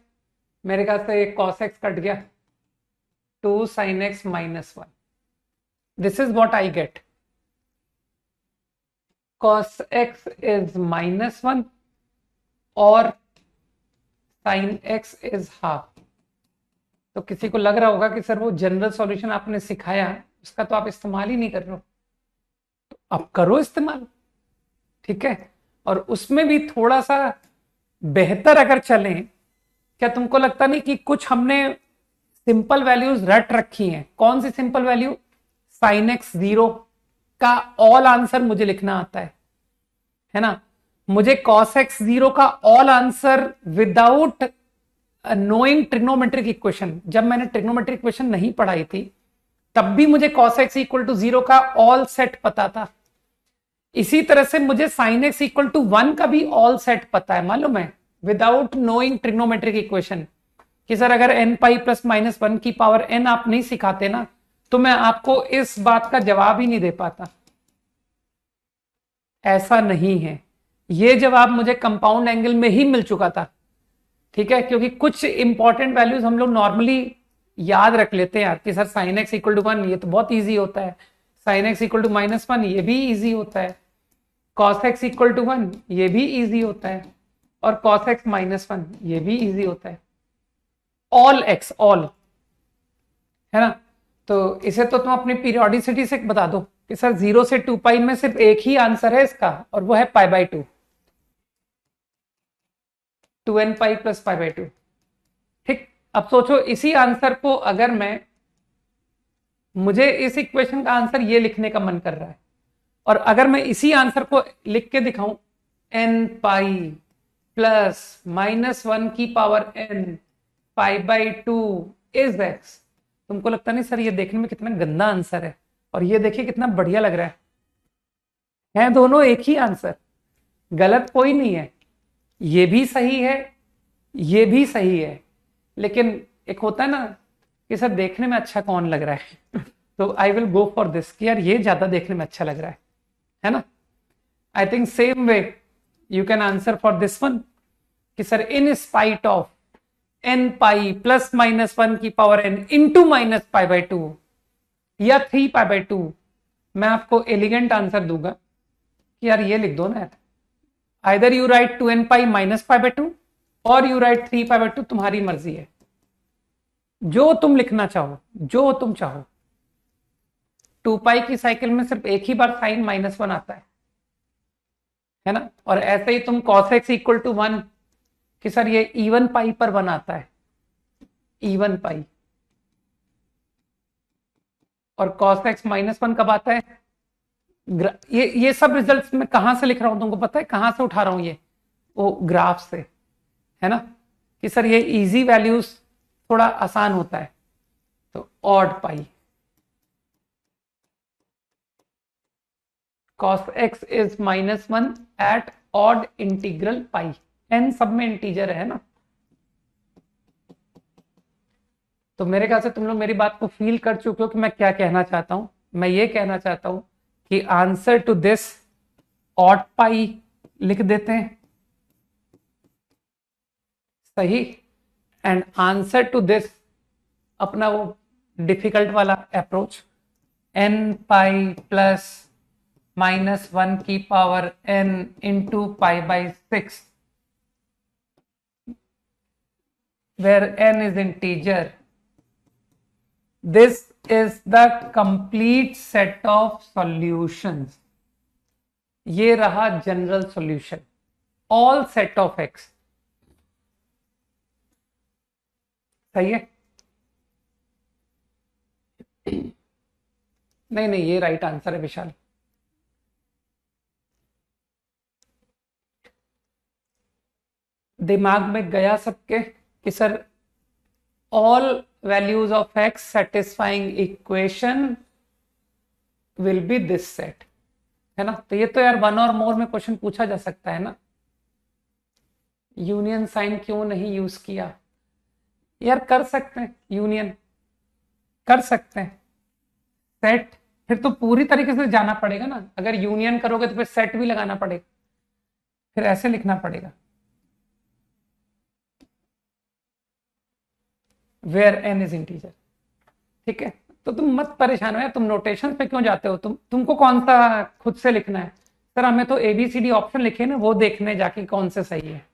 मेरे ख्याल से कॉस एक्स कट गया, 2 sin x minus 1. This is what I get. Cos x is minus 1 और sin x is half. तो किसी को लग रहा होगा कि सर वो जनरल सॉल्यूशन आपने सिखाया उसका तो आप इस्तेमाल ही नहीं कर रहे हो, तो अब करो इस्तेमाल। ठीक है, और उसमें भी थोड़ा सा बेहतर अगर चलें। क्या तुमको लगता नहीं कि कुछ हमने सिंपल वैल्यूज रट रखी हैं? कौन सी सिंपल वैल्यू? साइन एक्स 0 का ऑल आंसर मुझे लिखना आता है ना। मुझे कॉस एक्स 0 का all answer without knowing trigonometric equation, जब मैंने ट्रिग्नोमेट्रिक इक्वेशन नहीं पढ़ाई थी तब भी मुझे कॉस एक्स इक्वल टू 0 का ऑल सेट पता था। इसी तरह से मुझे साइन एक्स इक्वल टू 1 का भी ऑल सेट पता है, मालूम है, विदाउट नोइंग ट्रिग्नोमेट्रिक इक्वेशन। कि सर अगर n पाई प्लस माइनस 1 की पावर n आप नहीं सिखाते ना तो मैं आपको इस बात का जवाब ही नहीं दे पाता। ऐसा नहीं है, ये जवाब मुझे कंपाउंड एंगल में ही मिल चुका था। ठीक है, क्योंकि कुछ इंपॉर्टेंट वैल्यूज हम लोग नॉर्मली याद रख लेते हैं यार कि sir sine x equal to 1 ये तो बहुत ईजी होता है, sine x equal to minus 1 ये भी ईजी होता है, कॉस एक्स इक्वल टू 1 ये भी ईजी होता है, और कॉस एक्स माइनस 1 ये भी ईजी होता है। ऑल एक्स ऑल है ना। तो इसे तो तुम अपनी पीरियोडिसिटी से बता दो कि सर 0 से 2 पाई में सिर्फ एक ही आंसर है इसका, और वो है पाई by 2, 2n pi plus pi by 2। ठीक, अब सोचो इसी आंसर को अगर मुझे इस इक्वेशन का आंसर ये लिखने का मन कर रहा है, और अगर मैं इसी आंसर को लिख के दिखाऊं n पाई प्लस माइनस 1 की power n pi by 2 is x, तुमको लगता नहीं सर ये देखने में कितना गंदा आंसर है, और ये देखिए कितना बढ़िया लग रहा है दोनों एक ही आंसर, गलत कोई नहीं है, ये भी सही है ये भी सही है। लेकिन एक होता है ना कि सर देखने में अच्छा कौन लग रहा है तो I will go for this कि यार ये ज्यादा देखने में अच्छा लग रहा है ना। I think same way you can answer for this one कि sir in spite of n pi plus minus 1 की power n into minus pi by 2 या 3 पाई बाई 2, मैं आपको एलिगेंट आंसर दूंगा कि यार ये लिख दो ना यार, either you right 2n pi minus pi by 2 और यू राइट 3 पाई बाई 2, तुम्हारी मर्जी है, जो तुम लिखना चाहो जो तुम चाहो। 2 पाई की साइकिल में सिर्फ एक ही बार साइन माइनस 1 आता है ना। और ऐसे ही तुम cos x इक्वल टू 1 कि सर ये इवन पाई पर 1 आता है, इवन पाई, और cos x माइनस 1 कब आता है? ये सब रिजल्ट्स मैं कहां से लिख रहा हूं तुमको पता है, कहां से उठा रहा हूं ये? वो ग्राफ से। है ना, कि सर ये इजी वैल्यूज थोड़ा आसान होता है, तो odd pi cos x is -1 at odd integral pi, n सब में इंटीजर है ना। तो मेरे ख्याल से तुम लोग मेरी बात को फील कर चुके हो कि मैं क्या कहना चाहता हूं। मैं ये कहना चाहता हूं कि answer to this odd pi लिख देते हैं, सही, एंड आंसर टू दिस अपना वो डिफिकल्ट वाला अप्रोच n पाई प्लस -1 की power n into pi by 6 where n is integer. This is the complete set of solutions. ये रहा general solution, all set of x, सही है। नहीं नहीं, ये राइट आंसर है विशाल। दिमाग में गया सबके कि sir all values of x satisfying equation will be this set, है ना। तो ये तो यार वन और मोर में क्वेश्चन पूछा जा सकता है ना। यूनियन साइन क्यों नहीं यूज किया यार, कर सकते हैं, यूनियन कर सकते हैं, सेट फिर तो पूरी तरीके से जाना पड़ेगा ना। अगर यूनियन करोगे तो फिर सेट भी लगाना पड़ेगा, फिर ऐसे लिखना पड़ेगा वेयर एन इज इंटीजर, ठीक है। तो तुम मत परेशान हो यार, तुम नोटेशन पे क्यों जाते हो, तुमको कौन सा खुद से लिखना है। सर हमें तो ABCD ऑप्शन लिखे ना, वो देखने जाके कौन से सही है,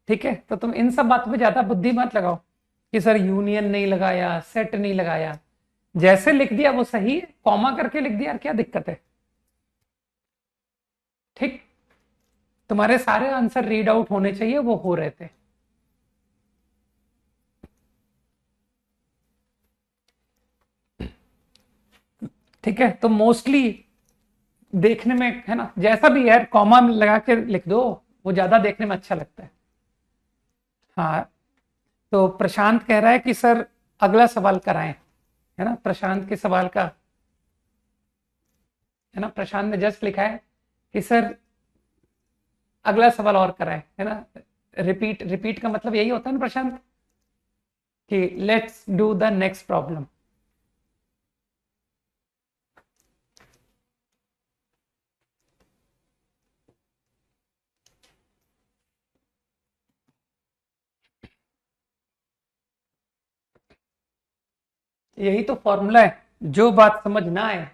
ठीक है। तो तुम इन सब बातों पे ज्यादा बुद्धि मत लगाओ कि सर यूनियन नहीं लगाया, सेट नहीं लगाया, जैसे लिख दिया वो सही है, कॉमा करके लिख दिया, क्या दिक्कत है, ठीक। तुम्हारे सारे आंसर रीड आउट होने चाहिए, वो हो रहे थे। ठीक है, तो मोस्टली देखने में, है ना, जैसा भी है कॉमा लगा के लिख दो, वो ज्यादा देखने में अच्छा लगता है। हाँ, तो प्रशांत कह रहा है कि सर अगला सवाल कराएं, है ना। प्रशांत के सवाल का, है ना, प्रशांत ने जस्ट लिखा है कि सर अगला सवाल और कराएं, है ना। रिपीट रिपीट का मतलब यही होता है ना प्रशांत, कि let's do the next problem. यही तो फॉर्मूला है, जो बात समझ ना आए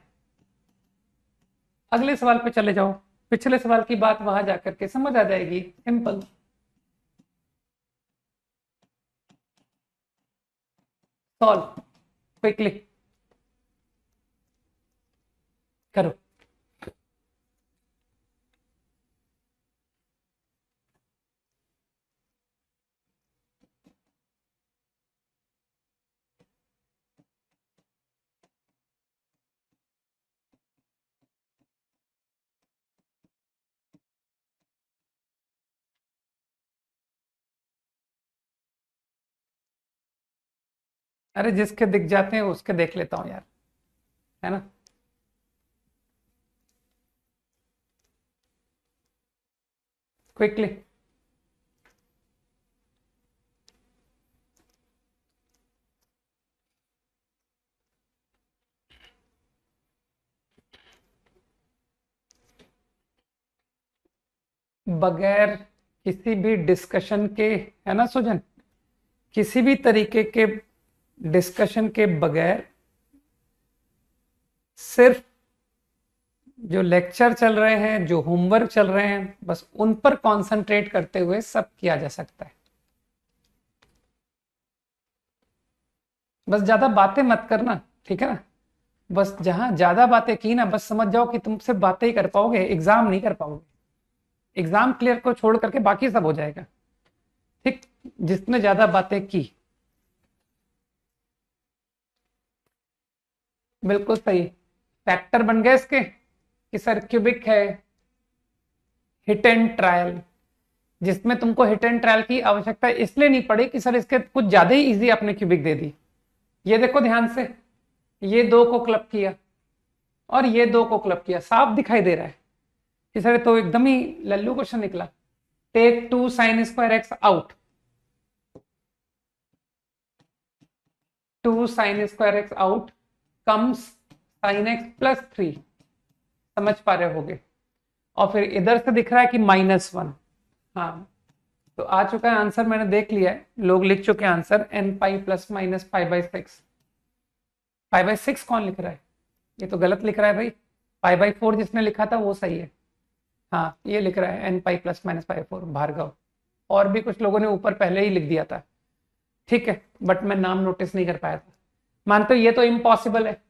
अगले सवाल पे चले जाओ, पिछले सवाल की बात वहां जाकर के समझ आ जाएगी, सिंपल। सॉल्व क्विकली करो। अरे जिसके दिख जाते हैं उसके देख लेता हूं यार, है ना। क्विकली बगैर किसी भी डिस्कशन के, है ना सुजन, किसी भी तरीके के डिस्कशन के बगैर, सिर्फ जो लेक्चर चल रहे हैं, जो होमवर्क चल रहे हैं, बस उन पर कंसंट्रेट करते हुए सब किया जा सकता है। बस ज्यादा बातें मत करना, ठीक है ना। बस जहां ज्यादा बातें की ना, बस समझ जाओ कि तुम सिर्फ बातें ही कर पाओगे, एग्जाम नहीं कर पाओगे। एग्जाम क्लियर को छोड़ करके बाकी सब हो जाएगा, ठीक। जिसने ज्यादा बातें की, बिल्कुल सही। फैक्टर बन गए इसके कि सर क्यूबिक है, हिट एंड ट्रायल, जिसमें तुमको हिट एंड ट्रायल की आवश्यकता इसलिए नहीं पड़ी कि सर इसके कुछ ज्यादा ही इजी आपने क्यूबिक दे दी। ये देखो ध्यान से, ये दो को क्लब किया और ये दो को क्लब किया, साफ दिखाई दे रहा है कि सर तो एकदम ही लल्लू क्वेश्चन निकला। Take 2 sin square x out, 2 sin square x out comes sin x plus 3, समझ पा रहे होगे। और फिर इधर से दिख रहा है कि -1। हाँ, तो आ चुका है आंसर, मैंने देख लिया है, लोग लिख चुके हैं answer, n pi plus minus pi by 6। Pi by 6 कौन लिख रहा है? ये तो गलत लिख रहा है भाई। पाई बाई 4 जिसने लिखा था वो सही है। हाँ, ये लिख रहा है n pi plus minus pi 4 Bhargav. और भी कुछ लोगों ने ऊपर पहले ही लिख दिया था, ठीक है, बट मैं नाम नोटिस नहीं कर पाया था। मानते हो ये तो इम्पॉसिबल है,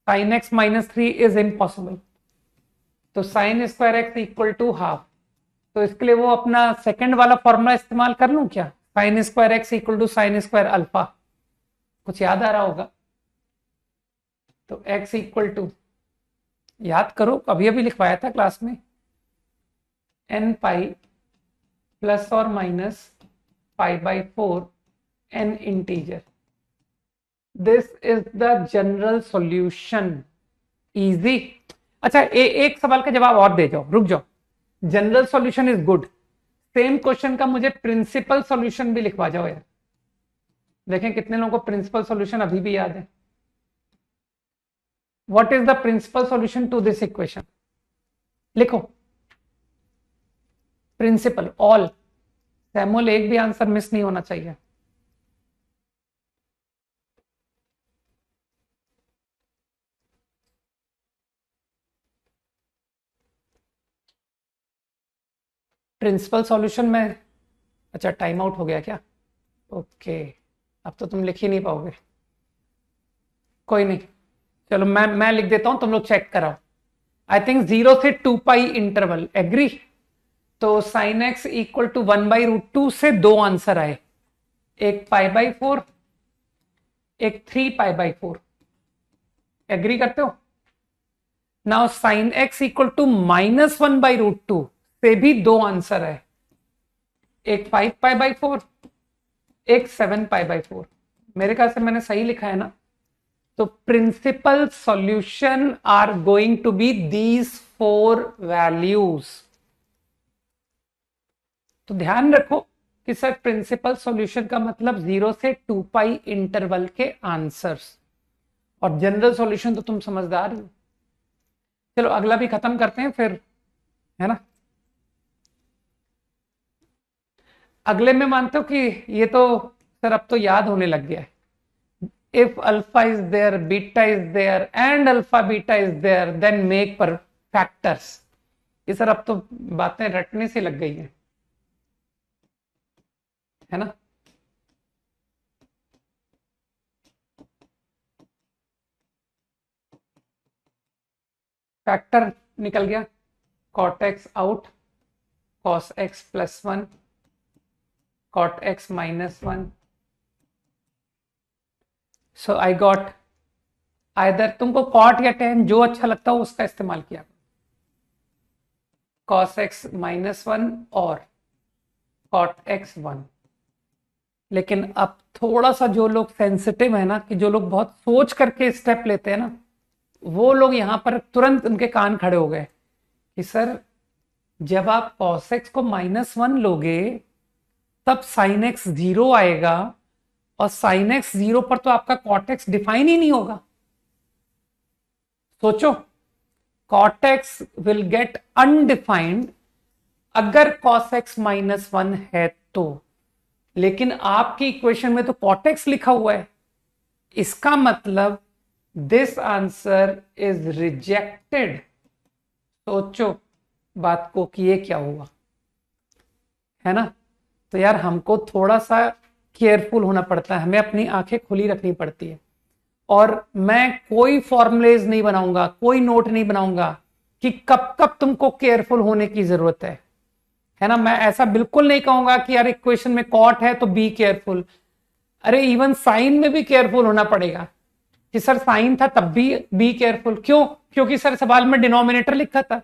sin x minus 3 is impossible. तो sin square x equal to half, तो इसके लिए वो अपना सेकंड वाला फॉर्मूला इस्तेमाल कर लूं क्या? sin square x equal to sine square alpha, कुछ याद आ रहा होगा? तो x इक्वल टू, याद करो अभी अभी लिखवाया था क्लास में, n पाई प्लस और minus pi by 4 n integer. This is the general solution. Easy. अच्छा, एक सवाल का जवाब और दे जाओ, रुक जाओ। General solution is good, same question का मुझे प्रिंसिपल सॉल्यूशन भी लिखवा जाओ यार। देखें कितने लोगों को प्रिंसिपल सॉल्यूशन अभी भी याद है। What is the principal solution to this equation? लिखो प्रिंसिपल ऑल। सैमुअल, एक भी आंसर मिस नहीं होना चाहिए। प्रिंसिपल सॉल्यूशन में, अच्छा टाइम आउट हो गया क्या? ओके, अब तो तुम लिख ही नहीं पाओगे। कोई नहीं, चलो मैं लिख देता हूं, तुम लोग चेक कराओ। आई थिंक 0 से 2 पाई इंटरवल, एग्री? तो साइन एक्स इक्वल टू 1/√2 से दो आंसर आए, एक पाई बाई 4, एक 3 पाई बाई 4। एग्री करते हो? Now sine x equal to -1/√2 से भी दो आंसर है, एक 5 पाई बाई 4, एक 7 पाई बाई 4। मेरे ख्याल से मैंने सही लिखा है ना? तो principal solution are going to be these 4 values. तो ध्यान रखो कि सर प्रिंसिपल सॉल्यूशन का मतलब 0 से 2 पाई इंटरवल के आंसर्स, और जनरल सॉल्यूशन तो तुम समझदार हो। चलो अगला भी खत्म करते हैं फिर, है ना? अगले में मानते हो कि ये तो सर अब तो याद होने लग गया है। If alpha is there, beta is there and alpha beta is there, then make pair factors. ये सर अब तो बातें रटने से लग गई है ना? फैक्टर निकल गया, cot x out, cos x plus 1, cot x minus 1। So I got, either तुमको cot या tan जो अच्छा लगता हो उसका इस्तेमाल किया, cos x माइनस 1 और cot x 1। लेकिन अब थोड़ा सा जो लोग सेंसिटिव है ना, कि जो लोग बहुत सोच करके स्टेप लेते हैं ना, वो लोग यहां पर तुरंत उनके कान खड़े हो गए कि सर जब आप cos x को -1 लोगे तब sin x 0 आएगा, और sin x 0 पर तो आपका cot x डिफाइन ही नहीं होगा। सोचो, cot x will get undefined अगर cos x -1 है तो, लेकिन आपकी इक्वेशन में तो cot x लिखा हुआ है। इसका मतलब दिस आंसर इज रिजेक्टेड। सोचो बात को कि ये क्या हुआ, है ना? तो यार हमको थोड़ा सा केयरफुल होना पड़ता है, हमें अपनी आंखें खुली रखनी पड़ती है। और मैं कोई फॉर्मुलेज नहीं बनाऊंगा, कोई नोट नहीं बनाऊंगा कि कब कब तुमको केयरफुल होने की जरूरत है ना? मैं ऐसा बिल्कुल नहीं कहूंगा कि यार इक्वेशन में कॉट है तो बी केयरफुल। अरे इवन साइन में भी केयरफुल होना पड़ेगा कि सर साइन था तब भी बी केयरफुल। क्यों? क्योंकि सर सवाल में डिनोमिनेटर लिखा था।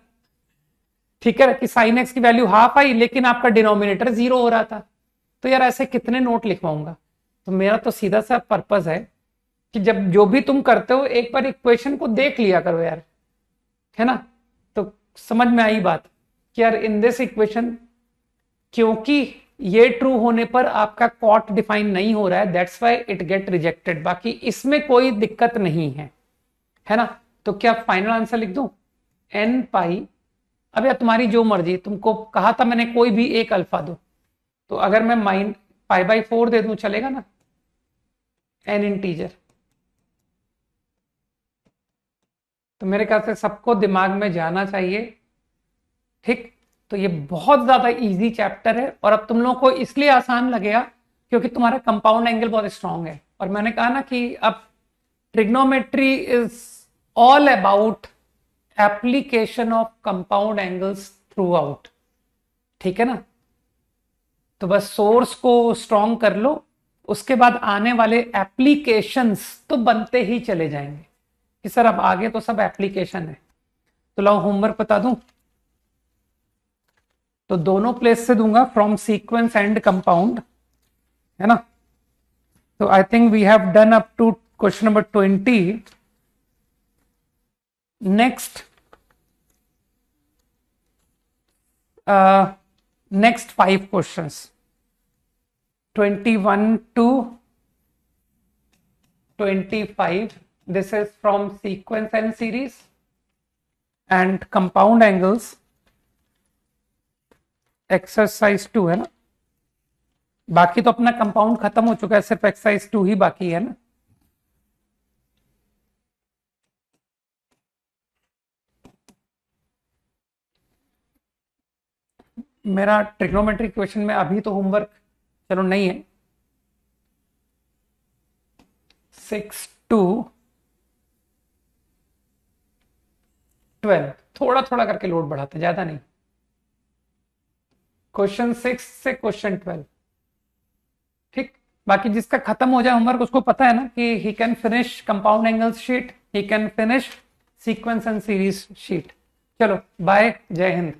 ठीक है, कि साइन एक्स की वैल्यू हाफ आई लेकिन आपका डिनोमिनेटर 0 हो रहा था। तो यार ऐसे कितने नोट लिखवाऊंगा। तो मेरा तो सीधा सा पर्पस है कि जब जो भी तुम करते हो एक बार इक्वेशन को देख लिया करो यार, है ना। तो समझ में आई बात कि यार इन दिस इक्वेशन, क्योंकि ये ट्रू होने पर आपका कॉट डिफाइन नहीं हो रहा है, that's why it get rejected. बाकी इसमें कोई दिक्कत नहीं है ना। तो क्या फाइनल आंसर लिख दूं, एन पाई। अब यार तुम्हारी जो मर्जी, तुमको कहा था मैंने कोई भी एक अल्फा दो, तो अगर मैं पाई/4 दे दूं चलेगा ना, एन इंटीजर। तो मेरे ख्याल से सबको दिमाग में जाना चाहिए, ठीक। तो ये बहुत ज्यादा इजी चैप्टर है, और अब तुम लोगों को इसलिए आसान लगेगा क्योंकि तुम्हारा कंपाउंड एंगल बहुत स्ट्रांग है। और मैंने कहा ना कि अब trigonometry is all about application of compound angles through out, ठीक है ना। तो बस सोर्स को स्ट्रांग कर लो, उसके बाद आने वाले एप्लीकेशंस तो बनते ही चले जाएंगे कि सर अब आगे तो सब एप्लीकेशन है। तो लाओ होमवर्क बता दूं, तो दोनों प्लेस से दूंगा, फ्रॉम सीक्वेंस एंड कंपाउंड, है ना। तो I think we have done up to question number 20। Next next 5 questions, 21 to 25. This is from sequence and series and compound angles, exercise 2 है ना। बाकी तो अपना कंपाउंड खत्म हो चुका है, सिर्फ एक्सरसाइज 2 ही बाकी है ना। मेरा ट्रिग्नोमेट्री क्वेश्चन में अभी तो होमवर्क चलो नहीं है, 6 to 12 थोड़ा थोड़ा करके लोड बढ़ाते, ज्यादा नहीं। क्वेश्चन 6 से क्वेश्चन 12, ठीक। बाकी जिसका खत्म हो जाए होमवर्क, उसको पता है ना कि he can finish compound angles sheet, he can finish sequence and series sheet. चलो बाय, जय हिंद।